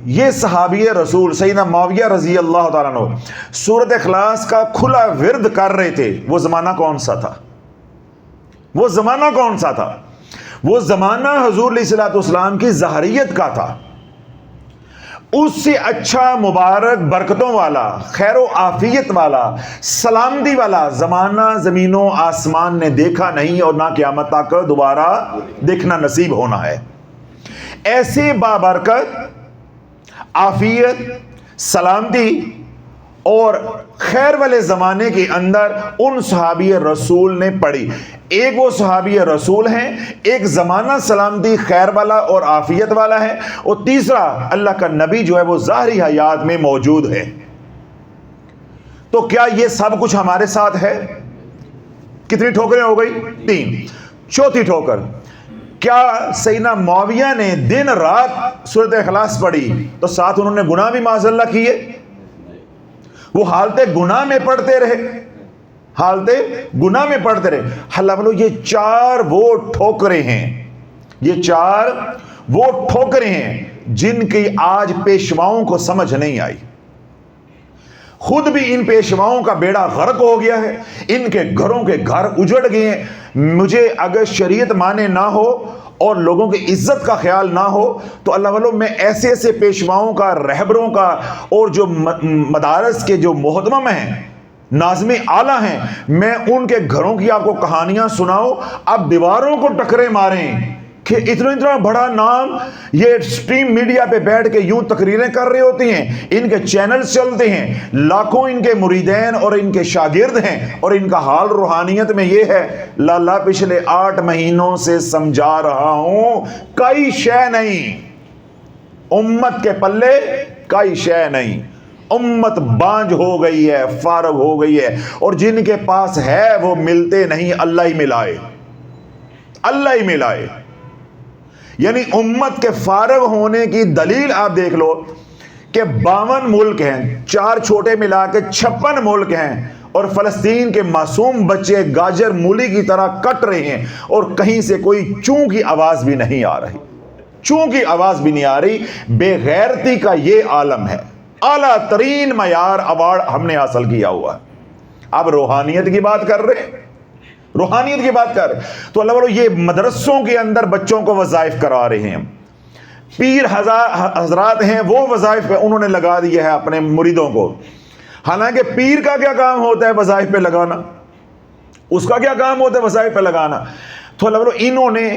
Speaker 2: یہ صحابی رسول سیدنا معاویہ رضی اللہ تعالیٰ عنہ سورۃ اخلاص کا کھلا ورد کر رہے تھے، وہ زمانہ کون سا تھا؟ وہ زمانہ کون سا تھا؟ وہ زمانہ حضور علیہ الصلوۃ والسلام کی ظاہریت کا تھا. اس سے اچھا مبارک برکتوں والا خیر و عافیت والا سلامتی والا زمانہ زمین و آسمان نے دیکھا نہیں اور نہ قیامت تک دوبارہ دیکھنا نصیب ہونا ہے. ایسے بابرکت عافیت سلامتی اور خیر والے زمانے کے اندر ان صحابی رسول نے پڑھی. ایک وہ صحابی رسول ہیں، ایک زمانہ سلامتی خیر والا اور عافیت والا ہے، اور تیسرا اللہ کا نبی جو ہے وہ ظاہری حیات میں موجود ہے. تو کیا یہ سب کچھ ہمارے ساتھ ہے؟ کتنی ٹھوکریں ہو گئی؟ 3. چوتھی ٹھوکر، کیا سیدنا معاویہ نے دن رات سورۃ اخلاص پڑھی تو ساتھ انہوں نے گناہ بھی معاذ اللہ کیے؟ وہ حالت گناہ میں پڑھتے رہے، حالت گناہ میں پڑھتے رہے. اللہ بولو یہ 4 وہ ٹھوکریں ہیں، یہ 4 وہ ٹھوکریں ہیں جن کی آج پیشواؤں کو سمجھ نہیں آئی. خود بھی ان پیشواؤں کا بیڑا غرق ہو گیا ہے، ان کے گھروں کے گھر اجڑ گئے ہیں. مجھے اگر شریعت مانے نہ ہو اور لوگوں کی عزت کا خیال نہ ہو تو اللہ والو میں ایسے ایسے پیشواؤں کا، رہبروں کا اور جو مدارس کے جو محتمم ہیں، ناظم اعلیٰ ہیں، میں ان کے گھروں کی آپ کو کہانیاں سناؤں، آپ دیواروں کو ٹکرے ماریں کہ اتنا بڑا نام یہ سٹریم میڈیا پہ بیٹھ کے یوں تقریریں کر رہے ہوتی ہیں، ان کے چینل چلتے ہیں، لاکھوں ان کے مریدین اور ان کے شاگرد ہیں، اور ان کا حال روحانیت میں یہ ہے لالا پچھلے 8 مہینوں سے سمجھا رہا ہوں کوئی شے نہیں، امت کے پلے کوئی شے نہیں، امت بانج ہو گئی ہے، فارغ ہو گئی ہے، اور جن کے پاس ہے وہ ملتے نہیں، اللہ ہی ملائے، اللہ ہی ملائے. یعنی امت کے فارغ ہونے کی دلیل آپ دیکھ لو کہ 52 ملک ہیں، 4 چھوٹے ملا کے 56 ملک ہیں، اور فلسطین کے معصوم بچے گاجر مولی کی طرح کٹ رہے ہیں، اور کہیں سے کوئی چوں کی آواز بھی نہیں آ رہی، چوں کی آواز بھی نہیں آ رہی. بے غیرتی کا یہ عالم ہے، اعلیٰ ترین معیار ایوارڈ ہم نے حاصل کیا ہوا ہے. اب روحانیت کی بات کر رہے ہیں، روحانیت کی بات کر، تو اللہ والو یہ مدرسوں کے اندر بچوں کو وظائف کرا رہے ہیں. پیر حضرات ہیں وہ وظائف پہ انہوں نے لگا دیا ہے اپنے مریدوں کو. حالانکہ پیر کا کیا کام ہوتا ہے وظائف پہ لگانا، اس کا کیا کام ہوتا ہے وظائف پہ لگانا. تو اللہ والو انہوں نے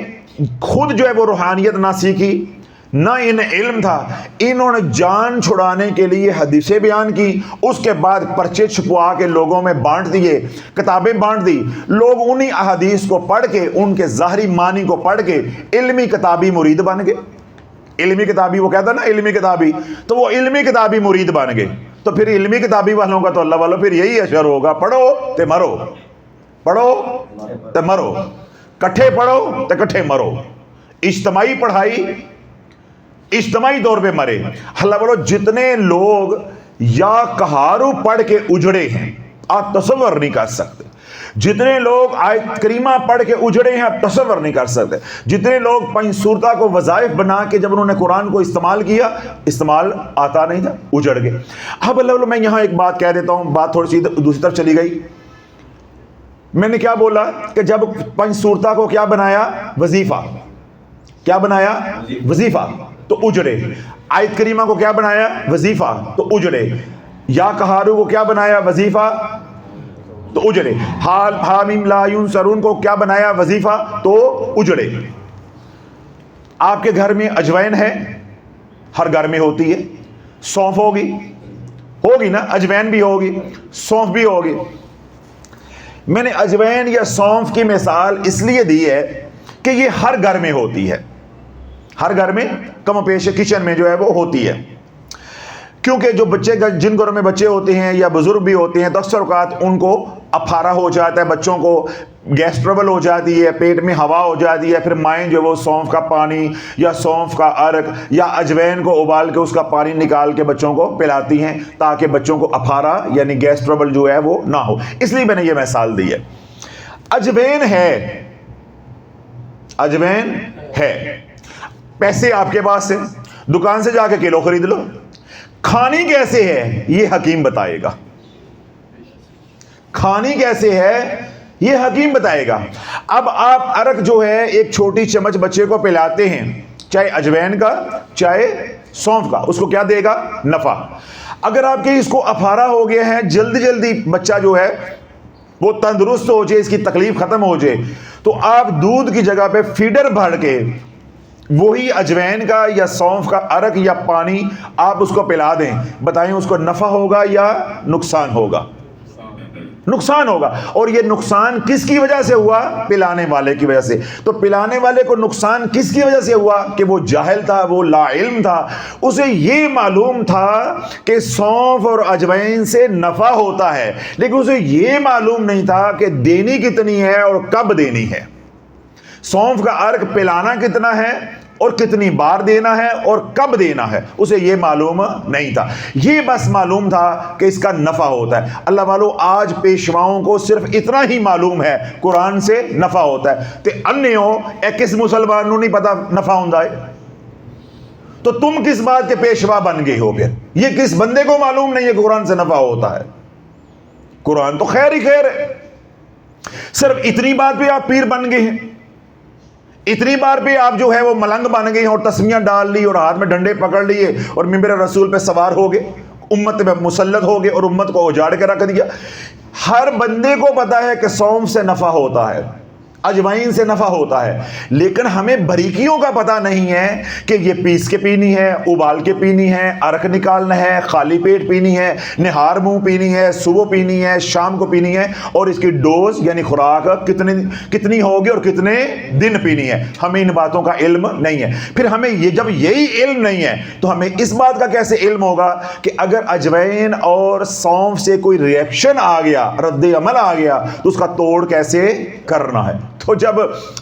Speaker 2: خود جو ہے وہ روحانیت نہ سیکھی، نہ انہیں علم تھا. انہوں نے جان چھڑانے کے لیے حدیثیں بیان کی، اس کے بعد پرچے چھپوا کے لوگوں میں بانٹ دیے، کتابیں بانٹ دی. لوگ انہی احادیث کو پڑھ کے، ان کے ظاہری معنی کو پڑھ کے علمی کتابی مرید بن گئے. علمی کتابی، وہ کہتا نا علمی کتابی، تو وہ علمی کتابی مرید بن گئے. تو پھر علمی کتابی والوں کا تو اللہ والوں پھر یہی اشر ہوگا، پڑھو تے مرو، پڑھو تے مرو، کٹھے پڑھو تے کٹھے مرو. اجتماعی پڑھائی، اجتماعی طور پہ مرے. اللہ بولو جتنے لوگ یا کہارو پڑھ کے اجڑے ہیں آپ تصور نہیں کر سکتے، جتنے لوگ آیت کریمہ پڑھ کے اجڑے ہیں آپ تصور نہیں کر سکتے، جتنے لوگ 5 سورتہ کو وظائف بنا کے جب انہوں نے قرآن کو استعمال کیا، استعمال آتا نہیں تھا، اجڑ گئے. اب اللہ میں یہاں ایک بات کہہ دیتا ہوں، بات تھوڑی سی دوسری طرف چلی گئی. میں نے کیا بولا کہ جب 5 سورتہ کو کیا بنایا؟ وظیفہ. کیا بنایا؟ وظیفہ، تو اجڑے. آیت کریمہ کو کیا بنایا؟ وظیفہ، تو اجڑے. یا کہارو کو کیا بنایا؟ وظیفہ، تو اجڑے. حامیم لا ینصرون کو کیا بنایا؟ وظیفہ، تو اجڑے. آپ کے گھر میں اجوائن ہے، ہر گھر میں ہوتی ہے. سونف ہوگی نا، اجوائن بھی ہوگی، سونف بھی ہوگی. میں نے اجوین یا سونف کی مثال اس لیے دی ہے کہ یہ ہر گھر میں ہوتی ہے، ہر گھر میں کم و بیش کچن میں جو ہے وہ ہوتی ہے، کیونکہ جو بچے جن گھروں میں بچے ہوتے ہیں یا بزرگ بھی ہوتے ہیں تو اکثر اوقات ان کو افارہ ہو جاتا ہے، بچوں کو گیس ٹربل ہو جاتی ہے، پیٹ میں ہوا ہو جاتی ہے، پھر مائیں جو وہ سونف کا پانی یا سونف کا عرق یا اجوین کو ابال کے اس کا پانی نکال کے بچوں کو پلاتی ہیں تاکہ بچوں کو افارہ یعنی گیس ٹربل جو ہے وہ نہ ہو، اس لیے میں نے یہ مثال دی ہے۔ اجوین ہے، اجوین ہے، پیسے آپ کے پاس ہیں، دکان سے جا کے کلو خرید لو، کھانی کیسے ہے یہ حکیم بتائے گا، کھانی کیسے ہے یہ حکیم بتائے گا۔ اب آپ عرق جو ہے ایک چھوٹی چمچ بچے کو پلاتے ہیں، چاہے اجوین کا چاہے سونف کا، اس کو کیا دے گا؟ نفع۔ اگر آپ کے اس کو افارہ ہو گیا ہے، جلدی جلدی بچہ جو ہے وہ تندرست ہو جائے، اس کی تکلیف ختم ہو جائے، تو آپ دودھ کی جگہ پہ فیڈر بھر کے وہی اجوین کا یا سونف کا عرق یا پانی آپ اس کو پلا دیں، بتائیں اس کو نفع ہوگا یا نقصان ہوگا؟ نقصان ہوگا۔ اور یہ نقصان کس کی وجہ سے ہوا؟ پلانے والے کی وجہ سے۔ تو پلانے والے کو نقصان کس کی وجہ سے ہوا؟ کہ وہ جاہل تھا، وہ لا علم تھا، اسے یہ معلوم تھا کہ سونف اور اجوین سے نفع ہوتا ہے، لیکن اسے یہ معلوم نہیں تھا کہ دینی کتنی ہے اور کب دینی ہے، سونف کا عرق پلانا کتنا ہے اور کتنی بار دینا ہے اور کب دینا ہے، اسے یہ معلوم نہیں تھا، یہ بس معلوم تھا کہ اس کا نفع ہوتا ہے۔ اللہ والو آج پیشواؤں کو صرف اتنا ہی معلوم ہے قرآن سے نفع ہوتا ہے، تے انیوں اے کس مسلمان نو نہیں پتا نفع ہوندا ہے، تو تم کس بات کے پیشوا بن گئے ہو؟ پھر یہ کس بندے کو معلوم نہیں ہے کہ قرآن سے نفع ہوتا ہے؟ قرآن تو خیر ہی خیر ہے، صرف اتنی بات پہ آپ پیر بن گئے ہیں، اتنی بار پہ آپ جو ہے وہ ملنگ بن گئے اور تسمیاں ڈال لی اور ہاتھ میں ڈنڈے پکڑ لیے اور ممبر رسول پہ سوار ہو گئے، امت میں مسلط ہو گئے اور امت کو اجاڑ کے رکھ دیا۔ ہر بندے کو پتا ہے کہ سونف سے نفع ہوتا ہے، اجوائن سے نفع ہوتا ہے، لیکن ہمیں باریکیوں کا پتہ نہیں ہے کہ یہ پیس کے پینی ہے، ابال کے پینی ہے، عرق نکالنا ہے، خالی پیٹ پینی ہے، نہار منہ پینی ہے، صبح پینی ہے، شام کو پینی ہے، اور اس کی ڈوز یعنی خوراک کتنی ہوگی اور کتنے دن پینی ہے، ہمیں ان باتوں کا علم نہیں ہے۔ پھر ہمیں یہ جب یہی علم نہیں ہے تو ہمیں اس بات کا کیسے علم ہوگا کہ اگر اجوائن اور سونف سے کوئی ریئیکشن آ گیا، رد عمل آ گیا، تو اس کا توڑ کیسے کرنا ہے؟ تو جب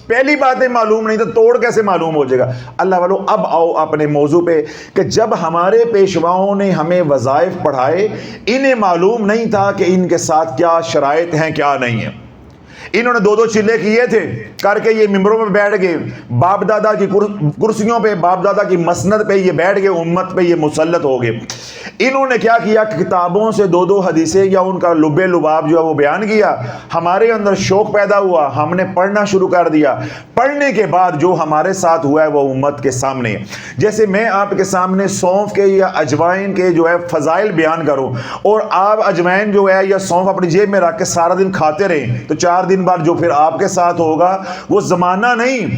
Speaker 2: پہلی باتیں معلوم نہیں تو توڑ کیسے معلوم ہو جائے گا؟ اللہ والو اب آؤ اپنے موضوع پہ کہ جب ہمارے پیشواؤں نے ہمیں وظائف پڑھائے، انہیں معلوم نہیں تھا کہ ان کے ساتھ کیا شرائط ہیں کیا نہیں ہیں۔ انہوں نے 2 چلے کیے تھے کر کے یہ ممبروں میں بیٹھ گئے، باپ دادا کی کرسیوں پہ، باپ دادا کی مسند پہ یہ بیٹھ گئے، امت پہ یہ مسلط ہو گئے۔ انہوں نے کیا کیا؟ کتابوں سے 2 حدیثیں یا ان کا لب لباب جو ہے وہ بیان کیا، ہمارے اندر شوق پیدا ہوا، ہم نے پڑھنا شروع کر دیا، پڑھنے کے بعد جو ہمارے ساتھ ہوا ہے وہ امت کے سامنے۔ جیسے میں آپ کے سامنے سونف کے یا اجوائن کے جو ہے فضائل بیان کروں اور آپ اجوائن جو ہے یا سونف اپنی جیب میں رکھ کے سارا دن کھاتے رہیں، تو 4 دن بعد جو پھر آپ کے ساتھ ہوگا وہ زمانہ نہیں،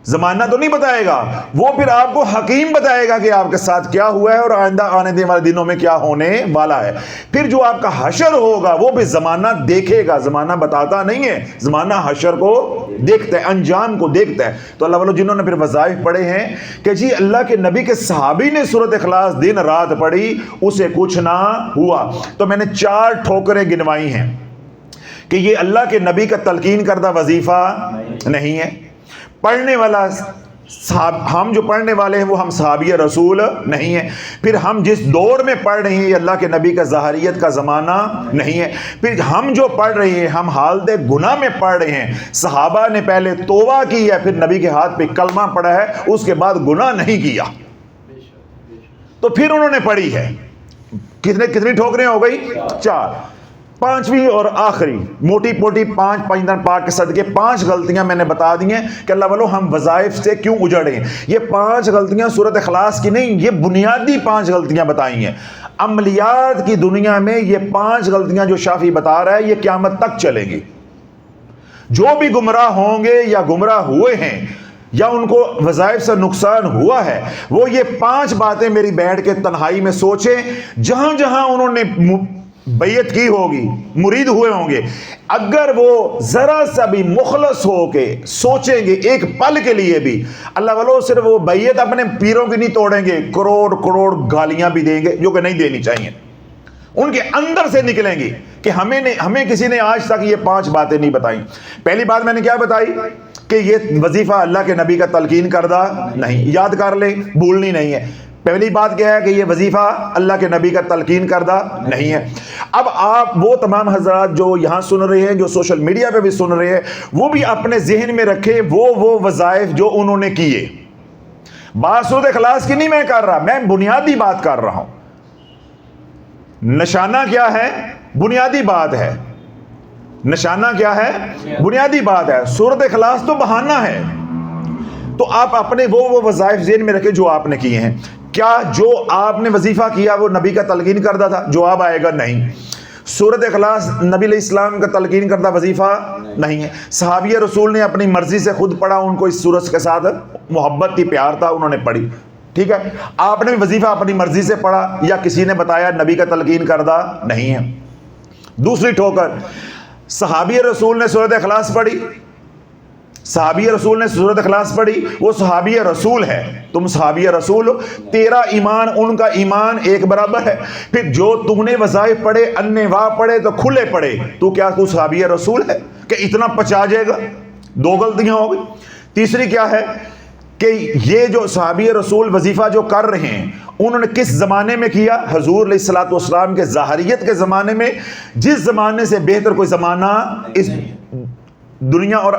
Speaker 2: زمانہ تو نہیں بتائے گا، وہ پھر آپ کو حکیم بتائے گا کہ آپ کے ساتھ کیا ہوا ہے اور آئندہ آنے والے دنوں میں کیا ہونے والا ہے۔ پھر جو آپ کا حشر ہوگا وہ بھی زمانہ دیکھے گا، زمانہ بتاتا نہیں ہے، زمانہ حشر کو دیکھتا ہے، انجام کو دیکھتا ہے۔ تو اللہ والو جنہوں نے پھر وظائف پڑھے ہیں کہ جی اللہ کے نبی کے صحابی نے سورۃ اخلاص دن رات پڑھی، اسے کچھ نہ ہوا، تو میں نے 4 ٹھوکریں گنوائی ہیں کہ یہ اللہ کے نبی کا تلقین کردہ وظیفہ نہیں ہے، پڑھنے والا ہم جو پڑھنے والے ہیں وہ ہم صحابی رسول نہیں ہیں، پھر ہم جس دور میں پڑھ رہے ہیں یہ اللہ کے نبی کا ظاہریت کا زمانہ نہیں ہے، پھر ہم جو پڑھ رہے ہیں ہم حالت گناہ میں پڑھ رہے ہیں، صحابہ نے پہلے توبہ کی ہے، پھر نبی کے ہاتھ پہ کلمہ پڑھا ہے، اس کے بعد گناہ نہیں کیا، تو پھر انہوں نے پڑھی ہے۔ کتنی ٹھوکریں ہو گئی؟ 4۔ 5ویں اور آخری موٹی موٹی 5 پاک کے صدقے 5 غلطیاں میں نے بتا دی ہیں کہ اللہ والو ہم وظائف سے کیوں اجڑے ہیں۔ یہ 5 غلطیاں سورۃ اخلاص کی نہیں، یہ بنیادی 5 غلطیاں بتائی ہیں۔ عملیات کی دنیا میں یہ 5 غلطیاں جو شافعی بتا رہا ہے یہ قیامت تک چلیں گی۔ جو بھی گمراہ ہوں گے یا گمراہ ہوئے ہیں یا ان کو وظائف سے نقصان ہوا ہے، وہ یہ 5 باتیں میری بیٹھ کے تنہائی میں سوچیں، جہاں جہاں انہوں نے بیعت کی ہوگی، مرید ہوئے ہوں گے، اگر وہ ذرا سا بھی مخلص ہو کے سوچیں گے ایک پل کے لیے بھی، اللہ والو صرف وہ بیعت اپنے پیروں کی نہیں توڑیں گے، کروڑ کروڑ گالیاں بھی دیں گے جو کہ نہیں دینی چاہیے، ان کے اندر سے نکلیں گی کہ ہمیں کسی نے آج تک یہ 5 باتیں نہیں بتائیں۔ پہلی بات میں نے کیا بتائی کہ یہ وظیفہ اللہ کے نبی کا تلقین کردہ نہیں، یاد کر لیں، بھولنی نہیں ہے۔ پہلی بات کیا ہے کہ یہ وظیفہ اللہ کے نبی کا تلقین کردہ نہیں ہے۔ اب آپ وہ تمام حضرات جو یہاں سن رہے ہیں، جو سوشل میڈیا پہ بھی سن رہے ہیں، وہ بھی اپنے ذہن میں رکھیں وہ وظائف جو انہوں نے کیے۔ بات سورۃ اخلاص کی نہیں میں کر رہا، میں بنیادی بات کر رہا ہوں۔ نشانہ کیا ہے؟ بنیادی بات ہے۔ نشانہ کیا ہے؟ بنیادی بات ہے۔ سورۃ اخلاص تو بہانہ ہے۔ تو آپ اپنے وہ وظائف ذہن میں رکھیں جو آپ نے کیے ہیں۔ کیا جو آپ نے وظیفہ کیا وہ نبی کا تلقین کردہ تھا؟ جواب آئے گا نہیں۔ سورۃ اخلاص نبی علیہ السلام کا تلقین کردہ وظیفہ نہیں ہے۔ صحابی رسول نے اپنی مرضی سے خود پڑھا، ان کو اس سورت کے ساتھ محبت کی پیار تھا، انہوں نے پڑھی، ٹھیک ہے۔ آپ نے بھی وظیفہ اپنی مرضی سے پڑھا یا کسی نے بتایا، نبی کا تلقین کردہ نہیں ہے۔ دوسری ٹھوکر، صحابی رسول نے سورۃ اخلاص پڑھی، صحابی رسول نے سورۃ اخلاص پڑھی، وہ صحابی رسول ہے، تم صحابی رسول ہو، تیرا ایمان ان کا ایمان ایک برابر ہے۔ پھر جو تم نے وظائف پڑھے، انواع پڑھے تو کھلے پڑھے، تو کیا تو صحابی رسول ہے کہ اتنا پچا جائے گا؟ 2 غلطیاں ہو گئی۔ تیسری کیا ہے کہ یہ جو صحابی رسول وظیفہ جو کر رہے ہیں، انہوں نے کس زمانے میں کیا؟ حضور علیہ الصلوۃ والسلام کے ظاہریت کے زمانے میں، جس زمانے سے بہتر کوئی زمانہ اس دنیا اور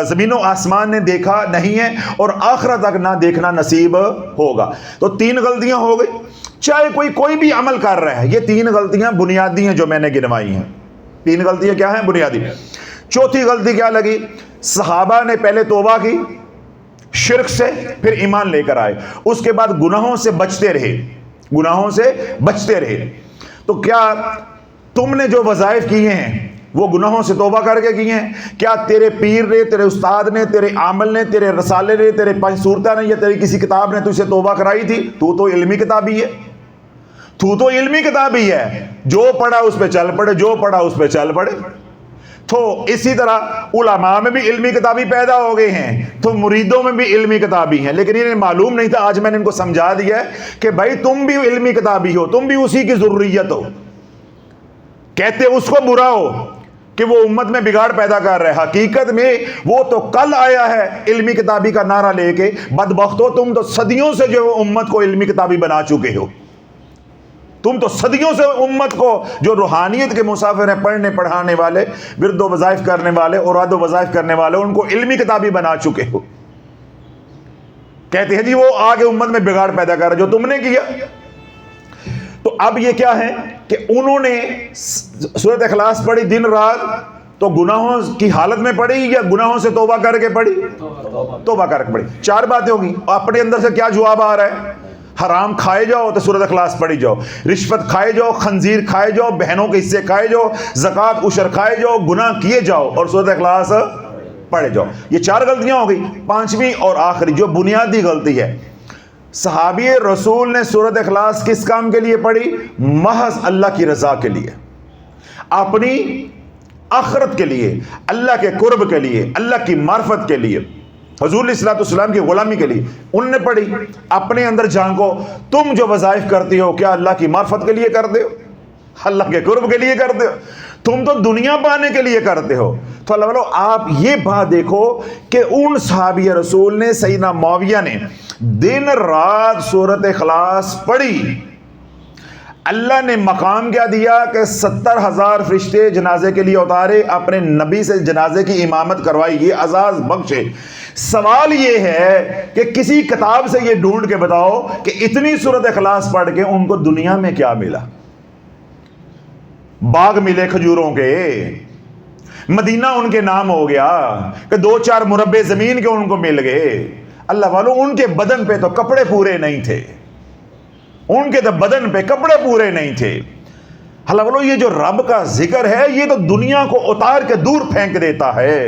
Speaker 2: زمین و آسمان نے دیکھا نہیں ہے اور آخرت تک نہ دیکھنا نصیب ہوگا۔ تو 3 غلطیاں ہو گئی۔ چاہے کوئی بھی عمل کر رہا ہے، یہ 3 غلطیاں بنیادی ہیں جو میں نے گنوائی ہیں۔ 3 غلطیاں کیا ہیں؟ بنیادی۔ چوتھی غلطی کیا لگی؟ صحابہ نے پہلے توبہ کی شرک سے، پھر ایمان لے کر آئے، اس کے بعد گناہوں سے بچتے رہے، گناہوں سے بچتے رہے۔ تو کیا تم نے جو وظائف کیے ہیں وہ گناہوں سے توبہ کر کے کیے ہیں؟ کیا تیرے پیر نے، تیرے استاد نے، تیرے عامل نے، تیرے رسالے نے، تیرے 5 صورتیں نے یا تیری کسی کتاب نے تجھ سے توبہ کرائی تھی؟ تو علمی کتابی ہے، تو علمی کتابی ہے، جو پڑھا اس پہ چل پڑے، جو پڑھا اس پہ چل پڑے۔ تو اسی طرح علماء میں بھی علمی کتابی پیدا ہو گئے ہیں، تو مریدوں میں بھی علمی کتابی ہیں، لیکن انہیں معلوم نہیں تھا۔ آج میں نے ان کو سمجھا دیا ہے کہ بھائی تم بھی علمی کتابی ہو، تم بھی اسی کی ضروریت ہو۔ کہتے اس کو برا ہو کہ وہ امت میں بگاڑ پیدا کر رہا ہے، حقیقت میں وہ تو کل آیا ہے علمی کتابی کا نعرہ لے کے۔ بدبختو، تم تو صدیوں سے جو امت کو علمی کتابی بنا چکے ہو، تم تو صدیوں سے امت کو جو روحانیت کے مسافر ہیں، پڑھنے پڑھانے والے، ورد و وظائف کرنے والے، اوراد و وظائف کرنے والے، ان کو علمی کتابی بنا چکے ہو۔ کہتے ہیں جی وہ آگے امت میں بگاڑ پیدا کر رہا جو تم نے کیا۔ تو اب یہ کیا ہے کہ انہوں نے سورۃ اخلاص پڑھی دن رات، تو گناہوں کی حالت میں پڑھی یا گناہوں سے توبہ کر کے پڑھی؟ توبہ کر کے پڑھی۔ 4 باتیں ہوگی۔ اپنے اندر سے کیا جواب آ رہا ہے؟ حرام کھائے جاؤ تو سورۃ اخلاص پڑھی جاؤ، رشوت کھائے جاؤ، خنزیر کھائے جاؤ، بہنوں کے حصے کھائے جاؤ، زکوٰۃ عشر کھائے جاؤ، گناہ کیے جاؤ اور سورۃ اخلاص پڑھے جاؤ۔ یہ 4 غلطیاں ہو گئی۔ 5ویں اور آخری جو بنیادی غلطی ہے، صحابی رسول نے سورۃ اخلاص کس کام کے لیے پڑھی؟ محض اللہ کی رضا کے لیے، اپنی آخرت کے لیے، اللہ کے قرب کے لیے، اللہ کی معرفت کے لیے، حضور علیہ الصلوۃ والسلام کی غلامی کے لیے انہوں نے پڑھی۔ اپنے اندر جھانکو، تم جو وظائف کرتے ہو کیا اللہ کی معرفت کے لیے کرتے ہو؟ اللہ کے قرب کے لیے کرتے ہو؟ تم تو دنیا پانے کے لیے کرتے ہو۔ تو اللہ والو آپ یہ بات دیکھو کہ ان صحابی رسول نے، سیدنا معاویہ نے دن رات سورۃ اخلاص پڑھی۔ اللہ نے مقام کیا دیا کہ 70,000 فرشتے جنازے کے لیے اتارے، اپنے نبی سے جنازے کی امامت کروائی، یہ اعزاز بخشے۔ سوال یہ ہے کہ کسی کتاب سے یہ ڈھونڈ کے بتاؤ کہ اتنی سورۃ اخلاص پڑھ کے ان کو دنیا میں کیا ملا؟ باغ ملے کھجوروں کے، مدینہ ان کے نام ہو گیا، کہ 2-4 مربع زمین کے ان کو مل گئے۔ اللہ والو ان کے بدن پہ تو کپڑے پورے نہیں تھے، ان کے تو بدن پہ کپڑے پورے نہیں تھے۔ اللہ والو یہ جو رب کا ذکر ہے یہ تو دنیا کو اتار کے دور پھینک دیتا ہے۔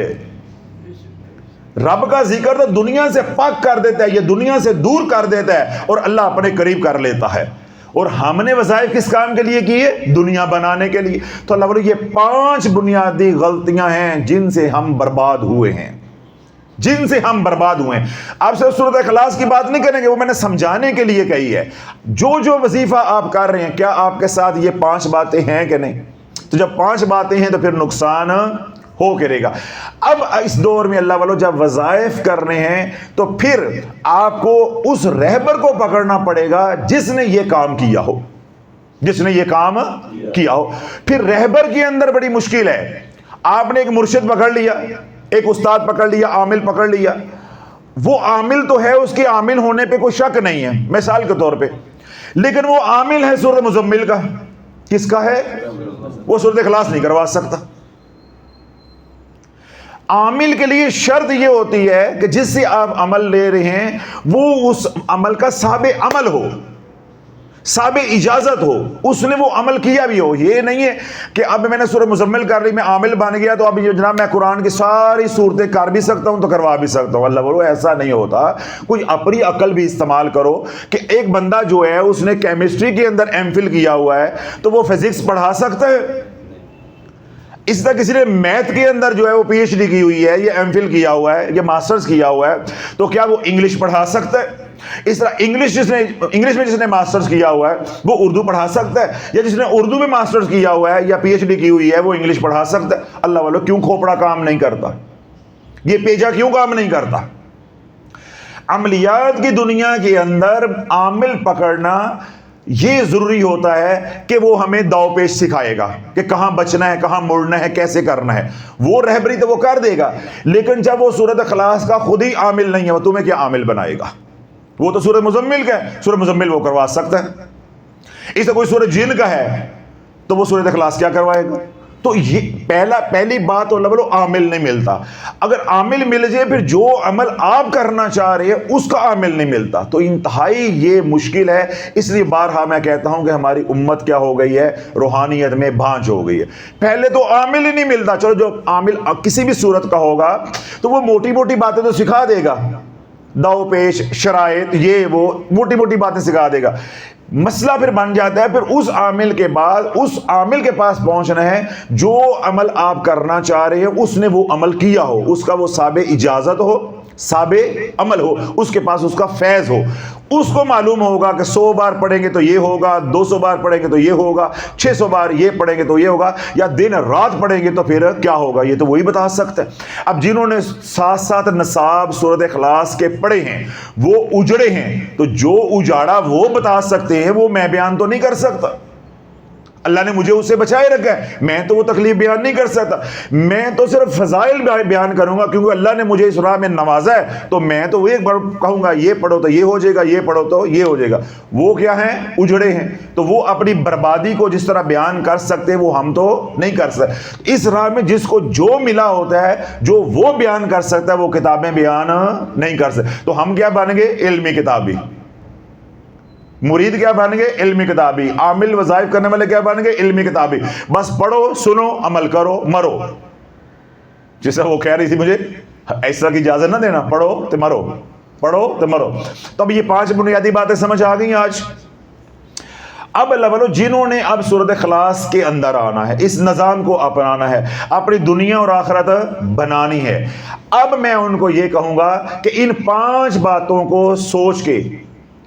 Speaker 2: رب کا ذکر تو دنیا سے پاک کر دیتا ہے، یہ دنیا سے دور کر دیتا ہے اور اللہ اپنے قریب کر لیتا ہے۔ اور ہم نے وظائف کس کام کے لیے کیے؟ دنیا بنانے کے لیے. تو اللہ بولے یہ 5 بنیادی غلطیاں ہیں جن سے ہم برباد ہوئے ہیں، جن سے ہم برباد ہوئے ہیں. آپ صرف سورۃ اخلاص کی بات نہیں کریں گے، وہ میں نے سمجھانے کے لیے کہی ہے. جو وظیفہ آپ کر رہے ہیں، کیا آپ کے ساتھ یہ 5 باتیں ہیں کہ نہیں؟ تو جب 5 باتیں ہیں تو پھر نقصان ہو کرے گا. اب اس دور میں اللہ والو جب وظائف کرنے ہیں تو پھر آپ کو اس رہبر کو پکڑنا پڑے گا جس نے یہ کام کیا ہو، جس نے یہ کام کیا ہو. پھر رہبر کے اندر بڑی مشکل ہے. آپ نے ایک مرشد پکڑ لیا، ایک استاد پکڑ لیا، عامل پکڑ لیا. وہ عامل تو ہے، اس کے عامل ہونے پہ کوئی شک نہیں ہے مثال کے طور پہ، لیکن وہ عامل ہے سورۃ مزمل کا. کس کا ہے؟ وہ سورۃ اخلاص نہیں کروا سکتا. عامل کے لیے شرط یہ ہوتی ہے کہ جس سے آپ عمل لے رہے ہیں وہ اس عمل کا صاحب عمل ہو، صاحب اجازت ہو، اس نے وہ عمل کیا بھی ہو. یہ نہیں ہے کہ اب میں نے سورہ مزمل کر لی، میں عامل بن گیا تو اب یہ جناب میں قرآن کی ساری صورتیں کر بھی سکتا ہوں تو کروا بھی سکتا ہوں. اللہ بولو ایسا نہیں ہوتا. کوئی اپنی عقل بھی استعمال کرو کہ ایک بندہ جو ہے اس نے کیمسٹری کے اندر ایم فل کیا ہوا ہے تو وہ فزکس پڑھا سکتا ہے. اس طرح کسی نے میتھ کے اندر جو ہے وہ پی ایچ ڈی کی ہوئی ہے، یہ ایم فل کیا ہوا ہے، یہ ماسٹرز کیا ہوا ہے، تو کیا وہ انگلش پڑھا سکتا ہے؟ اس طرح انگلش میں جس نے ماسٹرز کیا ہوا ہے وہ اردو پڑھا سکتا ہے، یا جس نے اردو میں ماسٹرز کیا ہوا ہے یا پی ایچ ڈی کی ہوئی ہے وہ انگلش پڑھا سکتا ہے. اللہ والو کیوں کھوپڑا کام نہیں کرتا؟ یہ پیجا کیوں کام نہیں کرتا؟ عملیات کی دنیا کے اندر عامل پکڑنا یہ ضروری ہوتا ہے کہ وہ ہمیں داؤ پیش سکھائے گا کہ کہاں بچنا ہے، کہاں مڑنا ہے، کیسے کرنا ہے. وہ رہبری تو وہ کر دے گا، لیکن جب وہ سورۃ اخلاص کا خود ہی عامل نہیں ہے وہ تمہیں کیا عامل بنائے گا؟ وہ تو سورۃ مزمل کا ہے، سورۃ مزمل وہ کروا سکتا ہے. اس سے کوئی سورۃ جن کا ہے تو وہ سورۃ اخلاص کیا کروائے گا؟ تو یہ پہلی بات تو عامل نہیں ملتا. اگر عامل مل جائے پھر جو عمل آپ کرنا چاہ رہے ہیں اس کا عامل نہیں ملتا تو انتہائی یہ مشکل ہے. اس لیے بارہا میں کہتا ہوں کہ ہماری امت کیا ہو گئی ہے؟ روحانیت میں بھانج ہو گئی ہے. پہلے تو عامل ہی نہیں ملتا. چلو جو عامل کسی بھی صورت کا ہوگا تو وہ موٹی موٹی باتیں تو سکھا دے گا، داؤ پیش، شرائط، یہ وہ موٹی موٹی باتیں سکھا دے گا. مسئلہ پھر بن جاتا ہے پھر اس عامل کے بعد اس عامل کے پاس پہنچنا ہے جو عمل آپ کرنا چاہ رہے ہیں اس نے وہ عمل کیا ہو، اس کا وہ صاحب اجازت ہو، صاحب عمل ہو، اس کے پاس اس کا فیض ہو. اس کو معلوم ہوگا کہ 100 بار پڑھیں گے تو یہ ہوگا، 200 بار پڑھیں گے تو یہ ہوگا، 600 بار یہ پڑھیں گے تو یہ ہوگا، یا دن رات پڑھیں گے تو پھر کیا ہوگا. یہ تو وہی بتا سکتا ہے. اب جنہوں نے 7 نصاب سورۃ اخلاص کے پڑھے ہیں وہ اجڑے ہیں، تو جو اجاڑا وہ بتا سکتے ہیں، وہ میں بیان تو نہیں کر سکتا. اللہ نے مجھے اسے بچائے رکھا ہے، میں تو وہ تکلیف بیان نہیں کر سکتا. میں تو صرف فضائل بیان کروں گا کیونکہ اللہ نے مجھے اس راہ میں نوازا ہے. تو میں تو ایک بار کہوں گا یہ پڑھو تو یہ ہو جائے گا، یہ پڑھو تو یہ ہو جائے گا. وہ کیا ہیں؟ اجڑے ہیں. تو وہ اپنی بربادی کو جس طرح بیان کر سکتے وہ ہم تو نہیں کر سکتے. اس راہ میں جس کو جو ملا ہوتا ہے جو وہ بیان کر سکتا ہے وہ کتابیں بیان نہیں کر سکتے. تو ہم کیا بن گئے؟ علمی کتابی. مرید کیا بن گئے؟ علمی کتابی. عامل وظائف کرنے والے کیا بن گئے؟ علمی کتابی. بس پڑھو، سنو، عمل کرو، مرو. جیسا وہ کہہ رہی تھی مجھے ایسا کی اجازت نہ دینا، پڑھو تو مرو، پڑھو تو مرو. تو اب یہ 5 بنیادی باتیں سمجھ آ گئی آج. اب اللہ والو جنہوں نے اب سورۃ اخلاص کے اندر آنا ہے، اس نظام کو اپنانا ہے، اپنی دنیا اور آخرت بنانی ہے، اب میں ان کو یہ کہوں گا کہ ان 5 باتوں کو سوچ کے،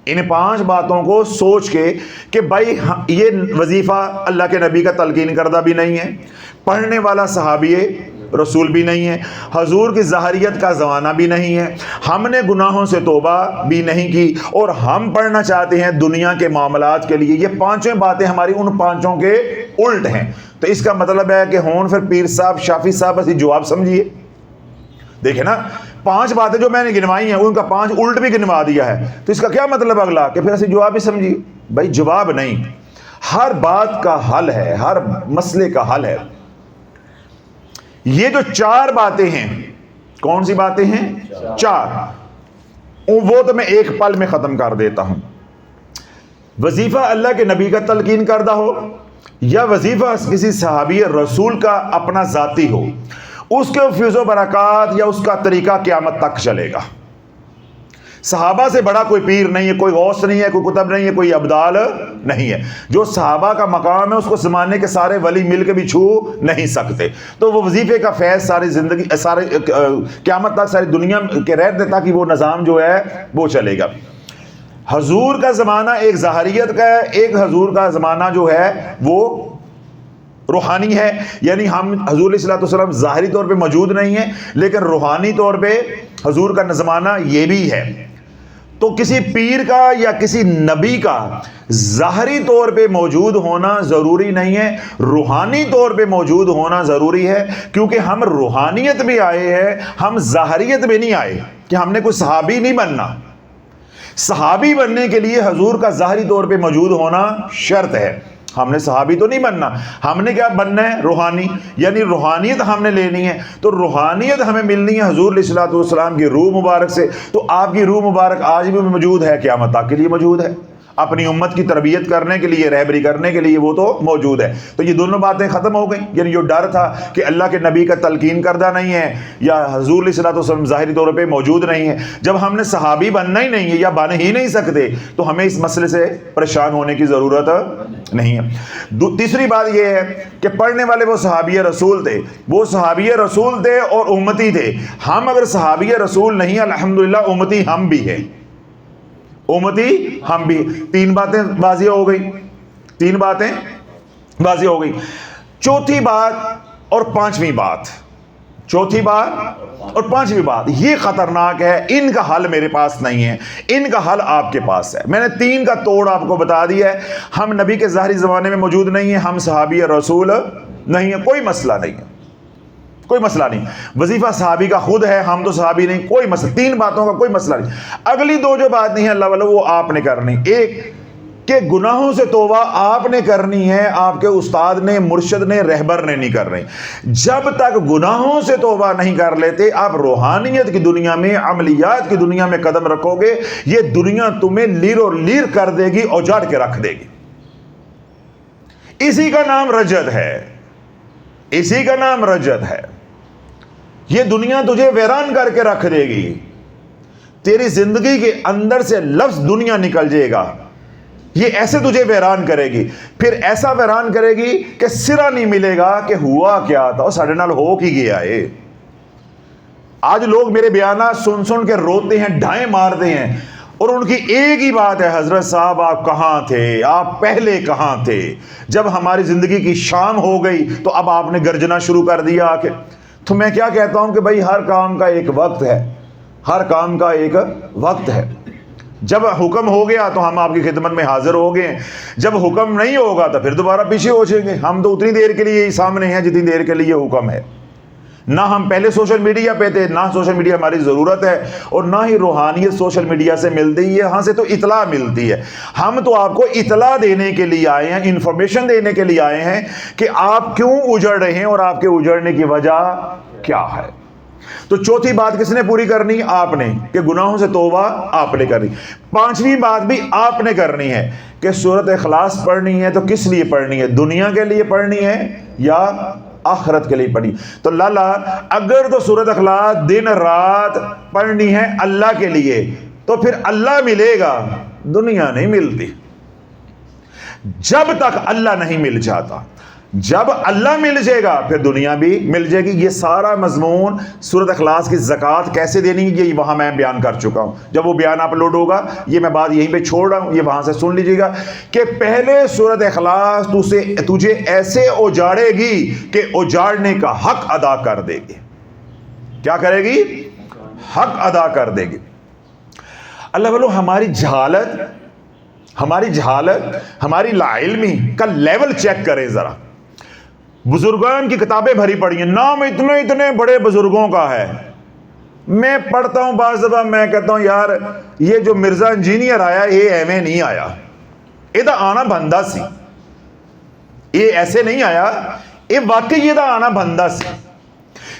Speaker 2: ان 5 باتوں کو سوچ کے کہ بھائی یہ وظیفہ اللہ کے نبی کا تلقین کردہ بھی نہیں ہے، پڑھنے والا صحابی رسول بھی نہیں ہے، حضور کی ظاہریت کا زمانہ بھی نہیں ہے، ہم نے گناہوں سے توبہ بھی نہیں کی، اور ہم پڑھنا چاہتے ہیں دنیا کے معاملات کے لیے. یہ 5 باتیں ہماری ان 5 کے الٹ ہیں. تو اس کا مطلب ہے کہ ہون پھر پیر صاحب، شافی صاحب بس جواب سمجھیے. دیکھیں نا 5 باتیں جو میں نے گنوائی ہیں ان کا 5 الٹ بھی گنوا دیا ہے. تو اس کا کیا مطلب اگلا کہ پھر ایسے جواب بھی سمجھیے. بھائی جواب نہیں، ہر بات کا حل ہے، ہر مسئلے کا حل ہے. یہ جو 4 باتیں ہیں، کون سی باتیں ہیں؟ 4. وہ تو میں ایک پل میں ختم کر دیتا ہوں. وظیفہ اللہ کے نبی کا تلقین کردہ ہو یا وظیفہ کسی صحابی رسول کا اپنا ذاتی ہو، اس کے فیض و برکات یا اس کا طریقہ قیامت تک چلے گا. صحابہ سے بڑا کوئی پیر نہیں ہے، کوئی غوث نہیں ہے، کوئی قطب نہیں ہے، کوئی ابدال نہیں ہے. جو صحابہ کا مقام ہے اس کو زمانے کے سارے ولی مل کے بھی چھو نہیں سکتے. تو وہ وظیفے کا فیض ساری زندگی، سارے قیامت تک ساری دنیا کے رہتے تاکہ وہ نظام جو ہے وہ چلے گا. حضور کا زمانہ ایک ظاہریت کا ہے، ایک حضور کا زمانہ جو ہے وہ روحانی ہے. یعنی ہم حضور علیہ الصلوۃ والسلام ظاہری طور پہ موجود نہیں ہیں، لیکن روحانی طور پہ حضور کا زمانہ یہ بھی ہے. تو کسی پیر کا یا کسی نبی کا ظاہری طور پہ موجود ہونا ضروری نہیں ہے، روحانی طور پہ موجود ہونا ضروری ہے. کیونکہ ہم روحانیت میں آئے ہیں، ہم ظاہریت میں نہیں آئے کہ ہم نے کوئی صحابی نہیں بننا. صحابی بننے کے لیے حضور کا ظاہری طور پہ موجود ہونا شرط ہے. ہم نے صحابی تو نہیں بننا، ہم نے کیا بننا ہے؟ روحانی. یعنی روحانیت ہم نے لینی ہے. تو روحانیت ہمیں ملنی ہے حضور علیہ الصلوۃ والسلام کی روح مبارک سے. تو آپ کی روح مبارک آج بھی موجود ہے، قیامت تک کے لیے موجود ہے. اپنی امت کی تربیت کرنے کے لیے، رہبری کرنے کے لیے وہ تو موجود ہے. تو یہ دونوں باتیں ختم ہو گئیں. یعنی جو ڈر تھا کہ اللہ کے نبی کا تلقین کردہ نہیں ہے یا حضور علیہ الصلوۃ والسلام ظاہری طور پہ موجود نہیں ہے، جب ہم نے صحابی بننا ہی نہیں ہے یا بن ہی نہیں سکتے تو ہمیں اس مسئلے سے پریشان ہونے کی ضرورت نہیں ہے. تیسری بات یہ ہے کہ پڑھنے والے وہ صحابی رسول تھے، وہ صحابی رسول تھے اور امتی تھے. ہم اگر صحابی رسول نہیں، الحمدللہ امتی ہم بھی ہیں، امتی ہم بھی. تین باتیں واضح ہو گئی، تین باتیں واضح ہو گئی. چوتھی بات اور پانچویں بات، چوتھی بات اور پانچویں بات یہ خطرناک ہے. ان کا حل میرے پاس نہیں ہے، ان کا حل آپ کے پاس ہے. میں نے تین کا توڑ آپ کو بتا دیا ہے. ہم نبی کے ظاہری زمانے میں موجود نہیں ہیں، ہم صحابی رسول نہیں ہیں، کوئی مسئلہ نہیں ہے، کوئی مسئلہ نہیں. وظیفہ صحابی کا خود ہے، ہم تو صحابی نہیں، کوئی مسئلہ. تین باتوں کا کوئی مسئلہ نہیں. اگلی دو جو بات نہیں ہے اللہ والے وہ آپ نے کرنی. ایک کہ گناہوں سے توبہ آپ نے کرنی ہے، آپ کے استاد نے، مرشد نے، رہبر نے نہیں کرنی. جب تک گناہوں سے توبہ نہیں کر لیتے آپ روحانیت کی دنیا میں، عملیات کی دنیا میں قدم رکھو گے، یہ دنیا تمہیں لیر اور لیر کر دے گی، اجاڑ کے رکھ دے گی. اسی کا نام رجت ہے، اسی کا نام رجت ہے. یہ دنیا تجھے ویران کر کے رکھ دے گی. تیری زندگی کے اندر سے لفظ دنیا نکل جائے گا، یہ ایسے تجھے ویران کرے گی. پھر ایسا ویران کرے گی کہ سرا نہیں ملے گا کہ ہوا کیا تھا، ساڑھے نال ہو کی گیا ہے. آج لوگ میرے بیانات سن سن کے روتے ہیں، ڈھائیں مارتے ہیں، اور ان کی ایک ہی بات ہے، حضرت صاحب آپ کہاں تھے، آپ پہلے کہاں تھے؟ جب ہماری زندگی کی شام ہو گئی تو اب آپ نے گرجنا شروع کر دیا آ کے. تو میں کیا کہتا ہوں کہ بھائی ہر کام کا ایک وقت ہے، ہر کام کا ایک وقت ہے. جب حکم ہو گیا تو ہم آپ کی خدمت میں حاضر ہو گئے ہیں، جب حکم نہیں ہوگا تو پھر دوبارہ پیچھے ہو جائیں گے. ہم تو اتنی دیر کے لیے ہی سامنے ہیں جتنی دیر کے لیے حکم ہے. نہ ہم پہلے سوشل میڈیا پہ تھے، نہ سوشل میڈیا ہماری ضرورت ہے، اور نہ ہی روحانیت سوشل میڈیا سے ملتی ہے. یہاں سے تو اطلاع ملتی ہے. ہم تو آپ کو اطلاع دینے کے لیے آئے ہیں، انفارمیشن دینے کے لیے آئے ہیں کہ آپ کیوں اجڑ رہے ہیں اور آپ کے اجڑنے کی وجہ کیا ہے. تو چوتھی بات کس نے پوری کرنی؟ آپ نے، کہ گناہوں سے توبہ آپ نے کرنی. پانچویں بات بھی آپ نے کرنی ہے کہ سورۃ اخلاص پڑھنی ہے تو کس لیے پڑھنی ہے؟ دنیا کے لیے پڑھنی ہے یا آخرت کے لیے پڑھنی؟ تو لالا اگر تو سورۃ اخلاص دن رات پڑھنی ہے اللہ کے لیے تو پھر اللہ ملے گا، دنیا نہیں ملتی. جب تک اللہ نہیں مل جاتا، جب اللہ مل جائے گا پھر دنیا بھی مل جائے گی. یہ سارا مضمون سورۃ اخلاص کی زکوٰۃ کیسے دینی ہے یہ وہاں میں بیان کر چکا ہوں. جب وہ بیان اپلوڈ ہوگا یہ میں بات یہیں پہ چھوڑ رہا ہوں، یہ وہاں سے سن لیجیے گا کہ پہلے سورۃ اخلاص تجھے ایسے اجاڑے گی کہ اجاڑنے کا حق ادا کر دے گی. کیا کرے گی؟ حق ادا کر دے گی. اللہ والو ہماری جہالت، ہماری لا علمی کا لیول چیک کریں ذرا. بزرگان کی کتابیں بھری پڑی ہیں، نام اتنے بڑے بزرگوں کا ہے. میں پڑھتا ہوں بعض دفعہ میں کہتا ہوں یار یہ جو مرزا انجینئر آیا یہ ایویں نہیں آیا، یہ تو آنا بندہ سی. یہ ایسے نہیں آیا، یہ واقعی یہ تو آنا بندہ سی.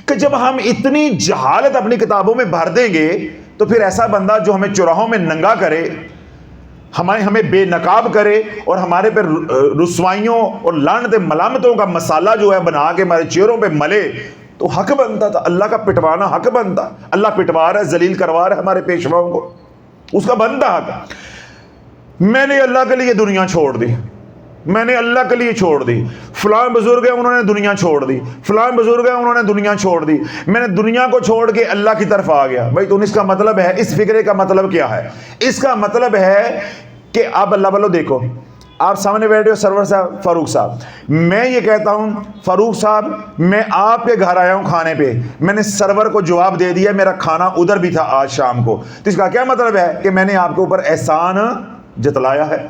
Speaker 2: کہ جب ہم اتنی جہالت اپنی کتابوں میں بھر دیں گے تو پھر ایسا بندہ جو ہمیں چوراہوں میں ننگا کرے، ہمیں بے نقاب کرے اور ہمارے پہ رسوائیوں اور لعنت ملامتوں کا مسالہ جو ہے بنا کے ہمارے چہروں پہ ملے تو حق بنتا تھا. اللہ کا پٹوانا حق بنتا. اللہ پٹوا رہا ہے، ذلیل کروا رہا ہے ہمارے پیشواؤں کو. اس کا بنتا حق. میں نے اللہ کے لیے دنیا چھوڑ دی, میں نے اللہ کے لیے چھوڑ دی, فلاں بزرگ ہیں انہوں نے دنیا چھوڑ دی, فلاں بزرگ ہیں انہوں نے دنیا چھوڑ دی, میں نے دنیا کو چھوڑ کے اللہ کی طرف آ گیا. بھائی تو اس کا مطلب ہے, اس فکرے کا مطلب کیا ہے؟ اس کا مطلب ہے کہ آپ اللہ والو دیکھو, آپ سامنے بیٹھے ہو سرور صاحب, فاروق صاحب, میں یہ کہتا ہوں فاروق صاحب میں آپ کے گھر آیا ہوں کھانے پہ, میں نے سرور کو جواب دے دیا میرا کھانا ادھر بھی تھا آج شام کو, تو اس کا کیا مطلب ہے؟ کہ میں نے آپ کے اوپر احسان جتلایا ہے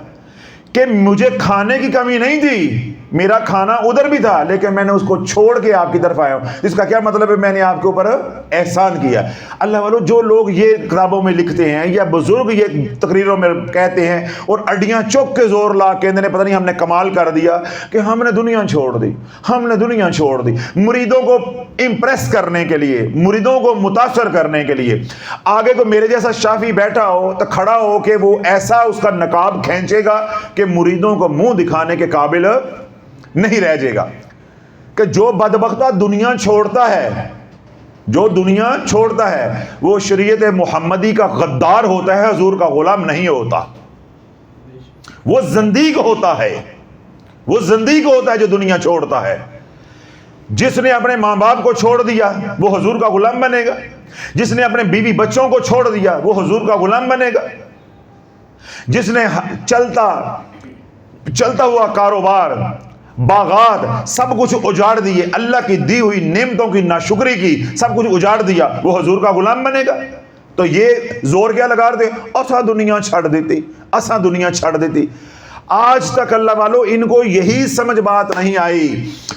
Speaker 2: کہ مجھے کھانے کی کمی نہیں تھی, میرا کھانا ادھر بھی تھا لیکن میں نے اس کو چھوڑ کے آپ کی طرف آیا ہوں. اس کا کیا مطلب ہے؟ میں نے آپ کے اوپر احسان کیا. اللہ والو جو لوگ یہ کتابوں میں لکھتے ہیں یا بزرگ یہ تقریروں میں کہتے ہیں اور اڈیاں چوک کے زور لا کے پتہ نہیں ہم نے کمال کر دیا کہ ہم نے دنیا چھوڑ دی, ہم نے دنیا چھوڑ دی, مریدوں کو امپریس کرنے کے لیے, مریدوں کو متاثر کرنے کے لیے. آگے کو میرے جیسا شافی بیٹھا ہو تو کھڑا ہو کہ وہ ایسا اس کا نقاب کھینچے گا کہ مریدوں کو منہ دکھانے کے قابل نہیں رہ جائے گا. کہ جو بدبختہ دنیا چھوڑتا ہے, جو دنیا چھوڑتا ہے وہ شریعت محمدی کا غدار ہوتا ہے, حضور کا غلام نہیں ہوتا. وہ زندیق ہوتا ہے, وہ زندیق ہوتا ہے جو دنیا چھوڑتا ہے. جس نے اپنے ماں باپ کو چھوڑ دیا وہ حضور کا غلام بنے گا, جس نے اپنے بیوی بچوں کو چھوڑ دیا وہ حضور کا غلام بنے گا, جس نے چلتا ہوا کاروبار, باغات سب کچھ اجاڑ دیے, اللہ کی دی ہوئی نعمتوں کی ناشکری کی, سب کچھ اجاڑ دیا, وہ حضور کا غلام بنے گا. تو یہ زور کیا لگا دے, اسا دنیا چھڑ دیتی, اسا دنیا چھڑ دیتی. آج تک اللہ والو ان کو یہی سمجھ بات نہیں آئی,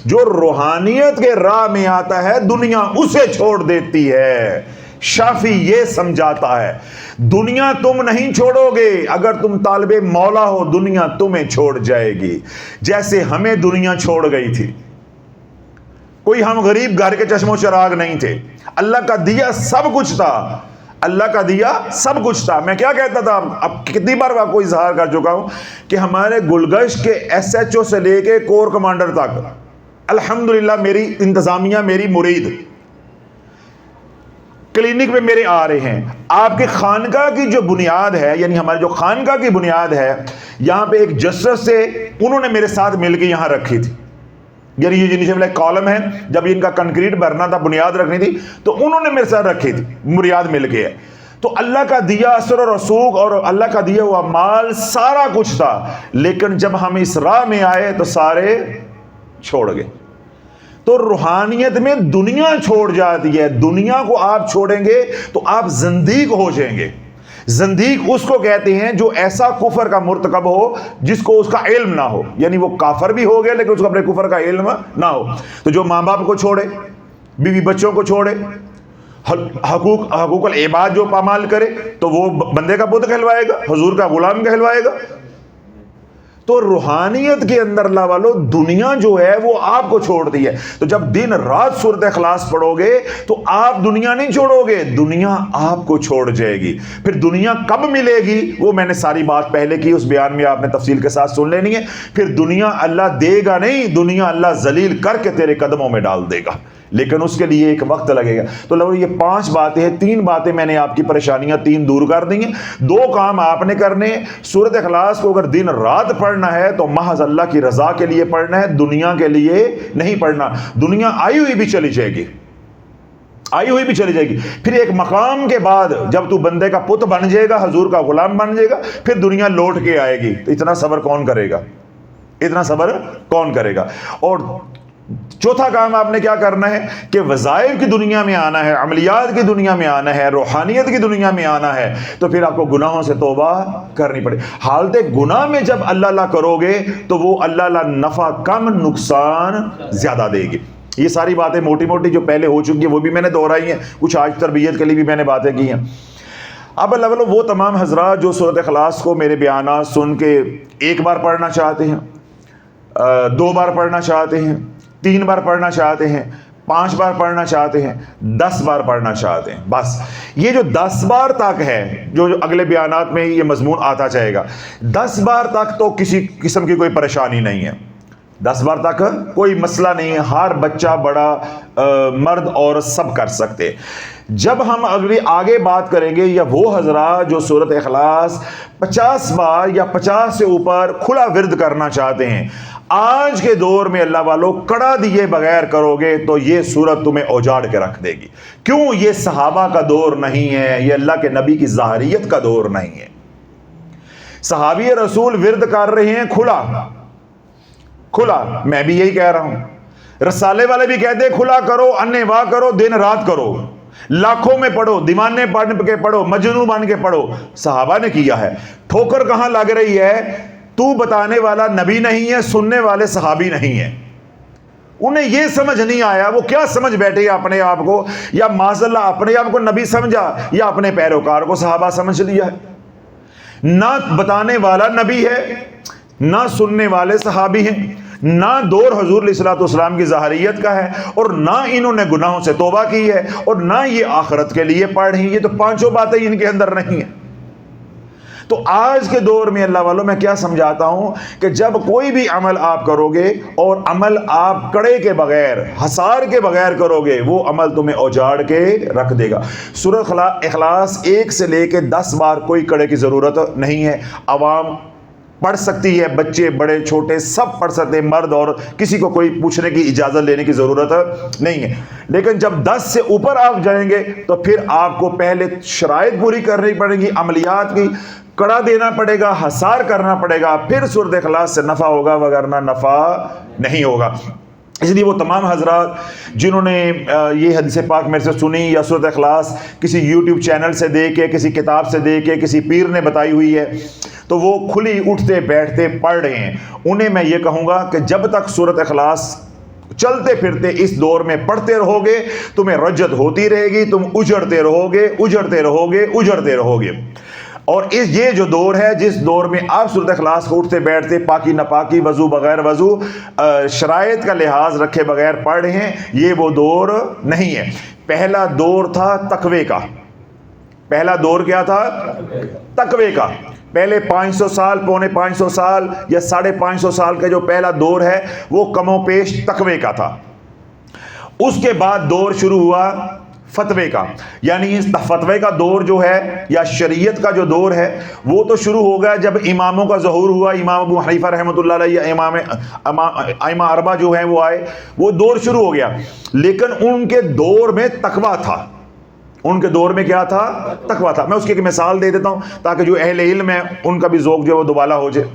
Speaker 2: جو روحانیت کے راہ میں آتا ہے دنیا اسے چھوڑ دیتی ہے. شافی یہ سمجھاتا ہے دنیا تم نہیں چھوڑو گے, اگر تم طالب مولا ہو دنیا تمہیں چھوڑ جائے گی, جیسے ہمیں دنیا چھوڑ گئی تھی. کوئی ہم غریب گھر کے چشم و چراغ نہیں تھے, اللہ کا دیا سب کچھ تھا, اللہ کا دیا سب کچھ تھا. میں کیا کہتا تھا, اب کتنی بار آپ کو اظہار کر چکا ہوں کہ ہمارے گلگشت کے ایس ایچ او سے لے کے کور کمانڈر تک الحمدللہ میری انتظامیہ میری مرید کلینک میں میرے آ رہے ہیں. آپ کے خانقاہ کی جو بنیاد ہے, یعنی ہماری جو خانقاہ کی بنیاد ہے, یہاں پہ ایک جسٹس سے انہوں نے میرے ساتھ مل کے یہاں رکھی تھی. یعنی یہ نیچے والا کالم ہے, جب ان کا کنکریٹ بھرنا تھا, بنیاد رکھنی تھی, تو انہوں نے میرے ساتھ رکھی تھی, بنیاد مل کے ہے. تو اللہ کا دیا اثر و رسوخ اور اللہ کا دیا ہوا مال سارا کچھ تھا, لیکن جب ہم اس راہ میں آئے تو سارے چھوڑ گئے. تو روحانیت میں دنیا چھوڑ جاتی ہے. دنیا کو آپ چھوڑیں گے تو آپ زندیق ہو جائیں گے. زندیق اس کو کہتے ہیں جو ایسا کفر کا مرتکب ہو جس کو اس کا علم نہ ہو, یعنی وہ کافر بھی ہو گیا لیکن اس کو اپنے کفر کا علم نہ ہو. تو جو ماں باپ کو چھوڑے, بیوی بچوں کو چھوڑے, حقوق العباد جو پامال کرے, تو وہ بندے کا بت کہلوائے گا, حضور کا غلام کہلوائے گا. تو روحانیت کے اندر اللہ والو دنیا جو ہے وہ آپ کو چھوڑ دی ہے. تو جب دن رات سورۃ اخلاص پڑھو گے تو آپ دنیا نہیں چھوڑو گے, دنیا آپ کو چھوڑ جائے گی. پھر دنیا کب ملے گی وہ میں نے ساری بات پہلے کی, اس بیان میں آپ نے تفصیل کے ساتھ سن لینی ہے. پھر دنیا اللہ دے گا نہیں, دنیا اللہ ذلیل کر کے تیرے قدموں میں ڈال دے گا, لیکن اس کے لیے ایک وقت لگے گا. تو لوگ یہ 5 باتیں ہیں, 3 باتیں میں نے آپ کی پریشانیاں 3 دور کر دی ہیں. 2 کام آپ نے کرنے, سورۃ اخلاص کو اگر دن رات پڑھنا ہے تو محض اللہ کی رضا کے لیے پڑھنا ہے, دنیا کے لیے نہیں پڑھنا. دنیا آئی ہوئی بھی چلی جائے گی, آئی ہوئی بھی چلی جائے گی. پھر ایک مقام کے بعد جب تو بندے کا پت بن جائے گا, حضور کا غلام بن جائے گا, پھر دنیا لوٹ کے آئے گی. تو اتنا صبر کون کرے گا, اتنا صبر کون کرے گا. اور چوتھا کام آپ نے کیا کرنا ہے کہ وظائف کی دنیا میں آنا ہے, عملیات کی دنیا میں آنا ہے, روحانیت کی دنیا میں آنا ہے. تو پھر آپ کو گناہوں سے توبہ کرنی پڑے. حالت گناہ میں جب اللہ اللہ کرو گے تو وہ اللہ اللہ نفع کم نقصان زیادہ دے گی. یہ ساری باتیں موٹی موٹی جو پہلے ہو چکی ہیں وہ بھی میں نے دہرائی ہیں, کچھ آج تربیت کے لیے بھی میں نے باتیں کی ہیں. اب اللہ وہ تمام حضرات جو سورۃ اخلاص کو میرے بیانات سن کے 1 بار پڑھنا چاہتے ہیں, 2 بار پڑھنا چاہتے ہیں, 3 بار پڑھنا چاہتے ہیں, 5 بار پڑھنا چاہتے ہیں, 10 بار پڑھنا چاہتے ہیں, بس یہ جو 10 بار تک ہے, جو اگلے بیانات میں یہ مضمون آتا جائے گا, 10 بار تک تو کسی قسم کی کوئی پریشانی نہیں ہے. 10 بار تک کوئی مسئلہ نہیں ہے، ہر بچہ بڑا مرد عورت سب کر سکتے۔ جب ہم اگلی آگے بات کریں گے، یا وہ حضرات جو سورۃ اخلاص 50 بار یا 50 سے اوپر کھلا ورد کرنا چاہتے ہیں، آج کے دور میں اللہ والوں کڑا دیے بغیر کرو گے تو یہ سورت تمہیں اوجاڑ کے رکھ دے گی۔ کیوں؟ یہ صحابہ کا دور نہیں ہے، یہ اللہ کے نبی کی ظاہریت کا دور نہیں ہے۔ صحابی رسول ورد کر رہے ہیں کھلا کھلا، میں بھی یہی کہہ رہا ہوں، رسالے والے بھی کہتے ہیں کھلا کرو، انے واہ کرو، دن رات کرو، لاکھوں میں پڑھو، دیوانے پڑھ کے پڑھو، مجنوں بن کے پڑھو۔ صحابہ نے کیا ہے۔ ٹھوکر کہاں لگ رہی ہے؟ تو بتانے والا نبی نہیں ہے، سننے والے صحابی نہیں ہیں۔ انہیں یہ سمجھ نہیں آیا، وہ کیا سمجھ بیٹھے اپنے آپ کو، یا معاذ اللہ اپنے آپ کو نبی سمجھا یا اپنے پیروکار کو صحابہ سمجھ لیا ہے۔ نہ بتانے والا نبی ہے، نہ سننے والے صحابی ہیں، نہ دور حضور علیہ الصلوۃ والسلام کی ظاہریت کا ہے، اور نہ انہوں نے گناہوں سے توبہ کی ہے، اور نہ یہ آخرت کے لیے پڑھ رہی ہیں۔ یہ تو پانچوں باتیں ان کے اندر نہیں ہیں۔ تو آج کے دور میں اللہ والوں میں کیا سمجھاتا ہوں کہ جب کوئی بھی عمل آپ کرو گے اور عمل آپ کڑے کے بغیر، حصار کے بغیر کرو گے، وہ عمل تمہیں اوجاڑ کے رکھ دے گا۔ سورۃ اخلاص 1 سے لے کے 10 بار کوئی کڑے کی ضرورت نہیں ہے، عوام پڑھ سکتی ہے، بچے بڑے چھوٹے سب پڑھ سکتے ہیں، مرد اور کسی کو کوئی پوچھنے کی اجازت لینے کی ضرورت نہیں ہے۔ لیکن جب 10 سے اوپر آپ جائیں گے تو پھر آپ کو پہلے شرائط پوری کرنی پڑیں گی، عملیات کی کڑا دینا پڑے گا، حصار کرنا پڑے گا، پھر سورۃ اخلاص سے نفع ہوگا، وگرنہ نفع نہیں ہوگا۔ اس لیے وہ تمام حضرات جنہوں نے یہ حدیث پاک میرے سے سنی یا سورۃ اخلاص کسی یوٹیوب چینل سے دے کے، کسی کتاب سے دے کے، کسی پیر نے بتائی ہوئی ہے، تو وہ کھلی اٹھتے بیٹھتے پڑھ رہے ہیں، انہیں میں یہ کہوں گا کہ جب تک سورۃ اخلاص چلتے پھرتے اس دور میں پڑھتے رہو گے، تمہیں رجت ہوتی رہے گی، تم اجڑتے رہو گے، اجڑتے رہو گے، اجڑتے رہو گے۔ اور یہ جو دور ہے، جس دور میں آپ سورۃ اخلاص کو اٹھتے بیٹھتے، پاکی ناپاکی، وضو بغیر وضو، شرائط کا لحاظ رکھے بغیر پڑھ رہے ہیں، یہ وہ دور نہیں ہے۔ پہلا دور تھا تقوی کا۔ پہلا دور کیا تھا؟ تقوی کا۔ پہلے 500 سال، پونے 500 سال یا 550 سال کا جو پہلا دور ہے وہ کم و بیش تقوی کا تھا۔ اس کے بعد دور شروع ہوا فتوے کا، یعنی فتوے کا دور جو ہے یا شریعت کا جو دور ہے وہ تو شروع ہو گیا جب اماموں کا ظہور ہوا، امام ابو حنیفہ رحمۃ اللہ علیہ، ائمہ اربعہ جو ہیں وہ آئے، وہ دور شروع ہو گیا۔ لیکن ان کے دور میں تقویٰ تھا۔ ان کے دور میں کیا تھا؟ تقویٰ تھا۔ میں اس کی ایک مثال دے دیتا ہوں تاکہ جو اہل علم ہے ان کا بھی ذوق جو ہے وہ دوبالا ہو جائے۔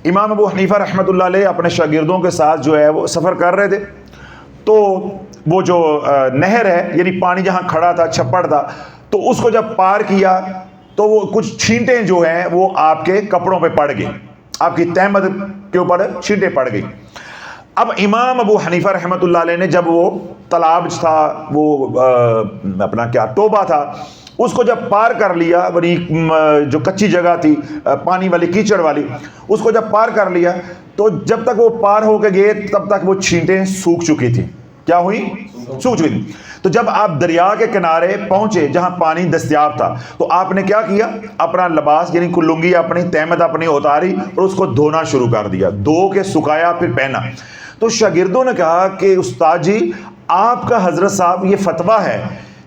Speaker 2: امام ابو حنیفہ رحمۃ اللہ علیہ اپنے شاگردوں کے ساتھ جو ہے وہ سفر کر رہے تھے، تو وہ جو نہر ہے، یعنی پانی جہاں کھڑا تھا، چھپڑ تھا، تو اس کو جب پار کیا تو وہ کچھ چھینٹیں جو ہیں وہ آپ کے کپڑوں پہ پڑ گئی، آپ کی تہمت کے اوپر چھینٹیں پڑ گئی۔ اب امام ابو حنیفہ رحمۃ اللہ علیہ نے جب وہ تالاب تھا، وہ اپنا کیا ٹوبہ تھا، اس کو جب پار کر لیا، جو کچی جگہ تھی پانی والی، کیچڑ والی، اس کو جب پار کر لیا تو جب تک وہ پار ہو کے گئے تب تک وہ چھینٹیں سوکھ چکی تھیں۔ کیا ہوئی؟ سوکھ چکی تھی۔ تو جب آپ دریا کے کنارے پہنچے جہاں پانی دستیاب تھا تو آپ نے کیا کیا؟ اپنا لباس یعنی لنگی اپنی، تہمت اپنی اتاری اور اس کو دھونا شروع کر دیا، دھو کے سکھایا، پھر پہنا۔ تو شاگردوں نے کہا کہ استاد جی آپ کا حضرت صاحب یہ فتویٰ ہے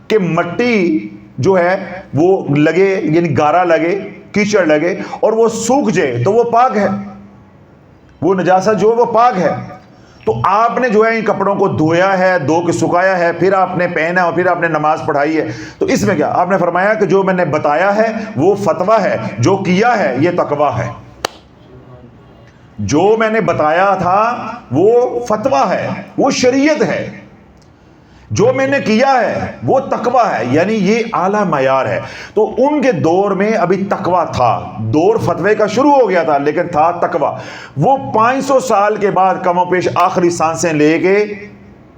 Speaker 2: کہ مٹی جو ہے وہ لگے، یعنی گارا لگے، کیچڑ لگے اور وہ سوکھ جائے تو وہ پاک ہے، وہ نجاست جو ہے وہ پاک ہے۔ تو آپ نے جو ہے ان کپڑوں کو دھویا ہے، دھو کے سکھایا ہے، پھر آپ نے پہنا اور پھر آپ نے نماز پڑھائی ہے، تو اس میں کیا؟ آپ نے فرمایا کہ جو میں نے بتایا ہے وہ فتویٰ ہے، جو کیا ہے یہ تقویٰ ہے۔ جو میں نے بتایا تھا وہ فتویٰ ہے، وہ شریعت ہے، جو میں نے کیا ہے وہ تقویٰ ہے، یعنی یہ اعلیٰ معیار ہے۔ تو ان کے دور میں ابھی تقویٰ تھا، دور فتوے کا شروع ہو گیا تھا لیکن تھا تقویٰ۔ وہ 500 سال کے بعد کم و بیش آخری سانسیں لے کے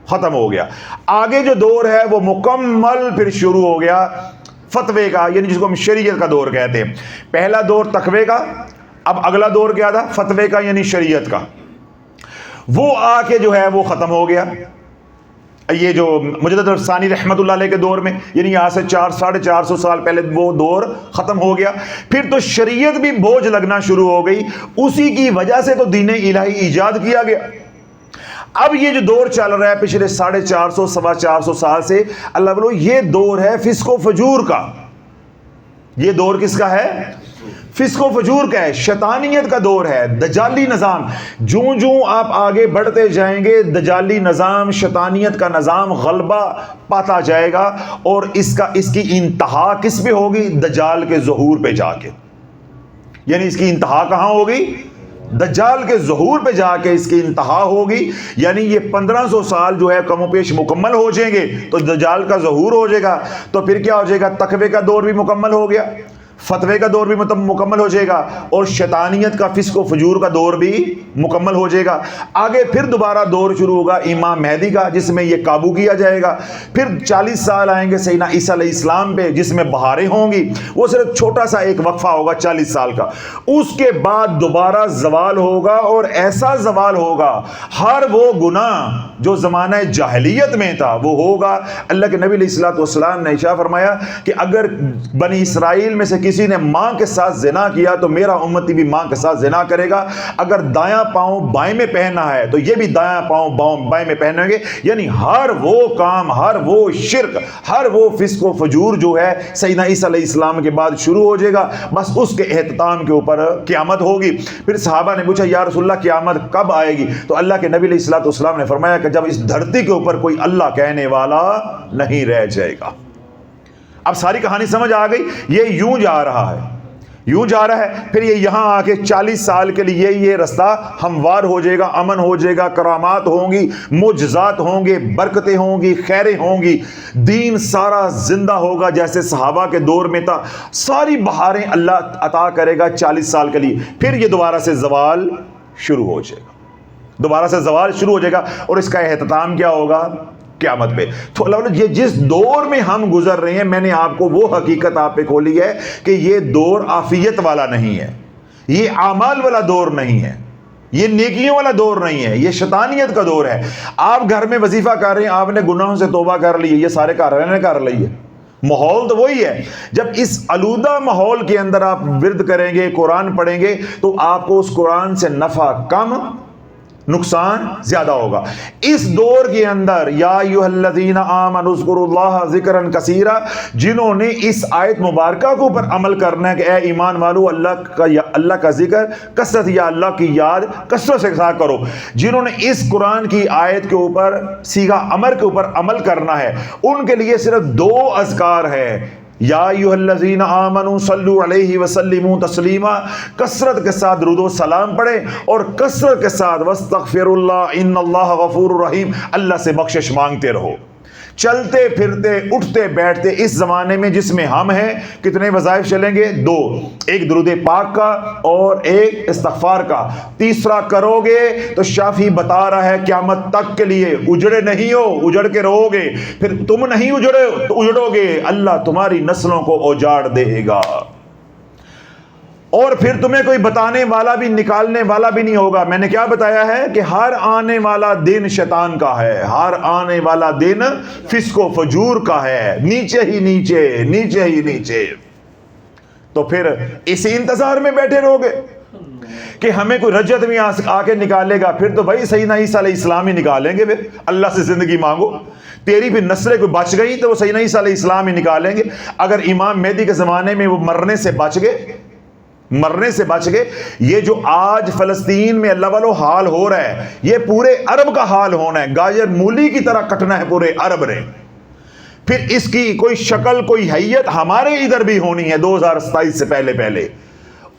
Speaker 2: ختم ہو گیا۔ آگے جو دور ہے وہ مکمل پھر شروع ہو گیا فتوے کا، یعنی جس کو ہم شریعت کا دور کہتے ہیں۔ پہلا دور تقوی کا، اب اگلا دور کیا تھا؟ فتوے کا، یعنی شریعت کا۔ وہ آ کے جو ہے وہ ختم ہو گیا۔ یہ جو مجدد ثانی رحمۃ اللہ علیہ کے دور میں، یعنی یہاں سے 400-450 سال پہلے وہ دور ختم ہو گیا. پھر تو شریعت بھی بوجھ لگنا شروع ہو گئی. اسی کی وجہ سے تو دین الہی ایجاد کیا گیا. اب یہ جو دور چل رہا ہے پچھلے 450-425 سال سے، اللہ بولو یہ دور ہے فسق و فجور کا. یہ دور کس کا ہے؟ فسق و فجور کا ہے، شیطانیت کا دور ہے، دجالی نظام. جوں جوں آپ آگے بڑھتے جائیں گے دجالی نظام، شیطانیت کا نظام غلبہ پاتا جائے گا، اور اس کی انتہا کس پہ ہوگی؟ دجال کے ظہور پہ جا کے. یعنی اس کی انتہا کہاں ہوگی؟ دجال کے ظہور پہ جا کے اس کی انتہا ہوگی. یعنی یہ 1500 سال جو ہے کم و بیش مکمل ہو جائیں گے تو دجال کا ظہور ہو جائے گا. تو پھر کیا ہو جائے گا؟ تقوی کا دور بھی مکمل ہو گیا، فتوے کا دور بھی مکمل ہو جائے گا، اور شیطانیت کا فسق و فجور کا دور بھی مکمل ہو جائے گا. آگے پھر دوبارہ دور شروع ہوگا امام مہدی کا، جس میں یہ قابو کیا جائے گا. پھر 40 سال آئیں گے سیدنا عیسیٰ علیہ السلام پہ، جس میں بہاریں ہوں گی. وہ صرف چھوٹا سا ایک وقفہ ہوگا 40 سال کا. اس کے بعد دوبارہ زوال ہوگا، اور ایسا زوال ہوگا ہر وہ گناہ جو زمانہ جاہلیت میں تھا وہ ہوگا. اللہ کے نبی علیہ الصلوۃ والسلام نے ارشاد فرمایا کہ اگر بنی اسرائیل میں سے کسی نے ماں کے ساتھ زنا کیا تو میرا امتی بھی ماں کے ساتھ زنا کرے گا. اگر دایاں پاؤں بائیں میں پہننا ہے تو یہ بھی دایاں پاؤں بائیں میں پہنیں گے. یعنی ہر وہ کام، ہر وہ شرک، ہر وہ فسق و فجور جو ہے سیدنا عیسیٰ علیہ السلام کے بعد شروع ہو جائے گا. بس اس کے اہتمام کے اوپر قیامت ہوگی. پھر صحابہ نے پوچھا یا رسول اللہ قیامت کب آئے گی؟ تو اللہ کے نبی علیہ الصلوۃ والسلام نے فرمایا کہ جب اس دھرتی کے اوپر کوئی اللہ کہنے والا نہیں رہ جائے گا. اب ساری کہانی سمجھ آ گئی. یہ یوں جا رہا ہے، یوں جا رہا ہے. پھر یہ یہاں آ کے 40 سال کے لیے یہ رستہ ہموار ہو جائے گا، امن ہو جائے گا، کرامات ہوں گی، معجزات ہوں گے، برکتیں ہوں گی، خیریں ہوں گی. دین سارا زندہ ہوگا جیسے صحابہ کے دور میں تھا. ساری بہاریں اللہ عطا کرے گا 40 سال کے لیے. پھر یہ دوبارہ سے زوال شروع ہو جائے گا، دوبارہ سے زوال شروع ہو جائے گا. اور اس کا اختتام کیا ہوگا؟ قیامت پہ. تو اللہ یہ جس دور میں ہم گزر رہے ہیں، میں نے آپ کو وہ حقیقت آپ پہ کھولی ہے کہ یہ دور عافیت والا نہیں ہے، یہ اعمال والا دور نہیں ہے، یہ نیکیوں والا دور نہیں ہے، یہ شیطانیت کا دور ہے. آپ گھر میں وظیفہ کر رہے ہیں، آپ نے گناہوں سے توبہ کر لی ہے، یہ سارے کر رہے ہیں، کر لی ہے. ماحول تو وہی ہے. جب اس آلودہ ماحول کے اندر آپ ورد کریں گے، قرآن پڑھیں گے، تو آپ کو اس قرآن سے نفع کم، نقصان زیادہ ہوگا. اس دور کے اندر یا ایھا الذین آمنوا اذکروا اللہ ذکرا کثیرا، جنہوں نے اس آیت مبارکہ کے اوپر عمل کرنا ہے کہ اے ایمان والو اللہ کا ذکر کثرت، یا اللہ کی یاد کثرت سے کرو. جنہوں نے اس قرآن کی آیت کے اوپر صیغہ امر کے اوپر عمل کرنا ہے، ان کے لیے صرف 2 اذکار ہے. یا ایھا الذین آمنوا صلوا علیہ وسلموا تسلیما، کثرت کے ساتھ درود و سلام پڑھیں، اور کثرت کے ساتھ واستغفر اللہ ان اللہ غفور رحیم، اللہ سے بخشش مانگتے رہو. چلتے پھرتے اٹھتے بیٹھتے اس زمانے میں جس میں ہم ہیں، کتنے وظائف چلیں گے؟ 2. ایک درود پاک کا اور ایک استغفار کا. تیسرا کرو گے تو شافی بتا رہا ہے قیامت تک کے لیے اجڑے نہیں ہو، اجڑ کے رہو گے. پھر تم نہیں اجڑو گے، اللہ تمہاری نسلوں کو اجاڑ دے گا. اور پھر تمہیں کوئی بتانے والا بھی، نکالنے والا بھی نہیں ہوگا. میں نے کیا بتایا ہے کہ ہر آنے والا دن شیطان کا ہے، ہر آنے والا دن فسق و فجور کا ہے، نیچے ہی نیچے، نیچے ہی نیچے. تو پھر اسی انتظار میں بیٹھے رہو گے کہ ہمیں کوئی رجت میں آ کے نکالے گا. پھر تو بھائی سیدنا عیسیٰ علیہ السلام ہی نکالیں گے. پھر اللہ سے زندگی مانگو، تیری بھی نسلیں کوئی بچ گئی تو وہ سیدنا عیسیٰ علیہ السلام ہی نکالیں گے. اگر امام مہدی کے زمانے میں وہ مرنے سے بچ گئے، یہ جو آج فلسطین میں اللہ والو حال ہو رہا ہے، یہ پورے عرب کا حال ہونا ہے. گاجر مولی کی طرح کٹنا ہے پورے عرب نے. پھر اس کی کوئی شکل، کوئی حیت ہمارے ادھر بھی ہونی ہے 2027 سے پہلے.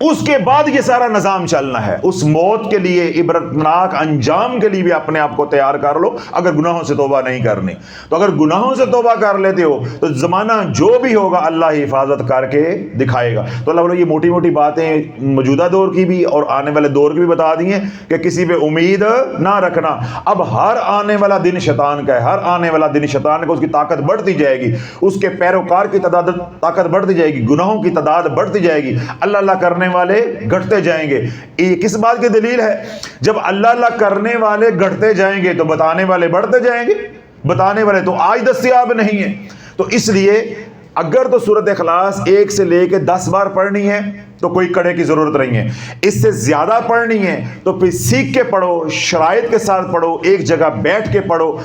Speaker 2: اس کے بعد یہ سارا نظام چلنا ہے. اس موت کے لیے، عبرتناک انجام کے لیے بھی اپنے آپ کو تیار کر لو. اگر گناہوں سے توبہ نہیں کرنی تو اگر گناہوں سے توبہ کر لیتے ہو تو زمانہ جو بھی ہوگا اللہ حفاظت کر کے دکھائے گا. تو اللہ یہ موٹی موٹی باتیں موجودہ دور کی بھی اور آنے والے دور کی بھی بتا دی ہیں کہ کسی پہ امید نہ رکھنا. اب ہر آنے والا دن شیطان کا ہے، ہر آنے والا دن شیطان کا. اس کی طاقت بڑھتی جائے گی، اس کے پیروکار کی طاقت بڑھتی جائے گی، گناہوں کی تعداد بڑھتی جائے گی، اللہ کرنے والے گھٹتے جائیں گے. یہ کس بات کی دلیل ہے؟ جب اللہ کرنے والے گھٹتے جائیں گے تو بتانے والے بڑھتے جائیں گے. بتانے والے تو آج دستیاب نہیں ہیں. تو اس لیے اگر تو سورۃ اخلاص 1 سے لے کے 10 بار پڑھنی ہے تو کوئی کڑے کی ضرورت نہیں ہے. اس سے زیادہ پڑھنی ہے تو پھر سیکھ کے پڑھو، شرائط کے ساتھ پڑھو، ایک جگہ بیٹھ کے پڑھو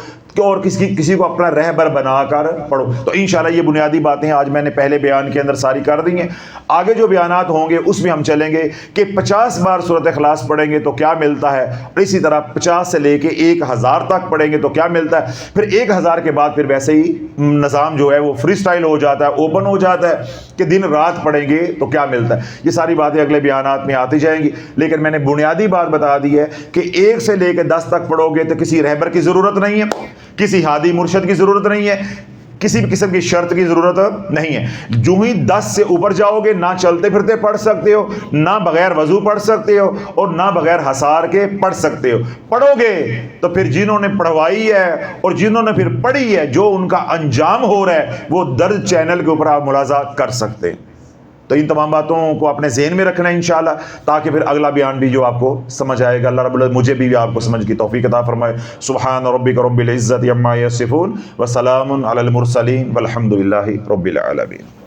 Speaker 2: اور کسی کو اپنا رہبر بنا کر پڑھو. تو انشاءاللہ یہ بنیادی باتیں آج میں نے پہلے بیان کے اندر ساری کر دی ہیں. آگے جو بیانات ہوں گے اس میں ہم چلیں گے کہ 50 بار سورۃ اخلاص پڑھیں گے تو کیا ملتا ہے، اور اسی طرح 50 سے لے کے 1000 تک پڑھیں گے تو کیا ملتا ہے. پھر 1000 کے بعد پھر ویسے ہی نظام جو ہے وہ فری سٹائل ہو جاتا ہے، اوپن ہو جاتا ہے کہ دن رات پڑھیں گے تو کیا ملتا ہے. یہ ساری باتیں اگلے بیانات میں آتی جائیں گی، لیکن میں نے بنیادی بات بتا دی ہے کہ 1 سے لے کے 10 تک پڑھو گے تو کسی رہبر کی ضرورت نہیں ہے، کسی ہادی مرشد کی ضرورت نہیں ہے، کسی بھی قسم کی شرط کی ضرورت نہیں ہے. جو ہی 10 سے اوپر جاؤ گے نہ چلتے پھرتے پڑھ سکتے ہو، نہ بغیر وضو پڑھ سکتے ہو، اور نہ بغیر حصار کے پڑھ سکتے ہو. پڑھو گے تو پھر جنہوں نے پڑھوائی ہے اور جنہوں نے پھر پڑھی ہے جو ان کا انجام ہو رہا ہے وہ درج چینل کے اوپر آپ ملاحظہ کر سکتے ہیں. تو ان تمام باتوں کو اپنے ذہن میں رکھنا ہے انشاءاللہ، تاکہ پھر اگلا بیان بھی جو آپ کو سمجھ آئے گا. اللہ رب العزت مجھے بھی آپ کو سمجھ کی توفیق عطا فرمائے. سبحان ربک رب العزت عما یصفون وسلام علی المرسلین والحمد للہ رب العالمین.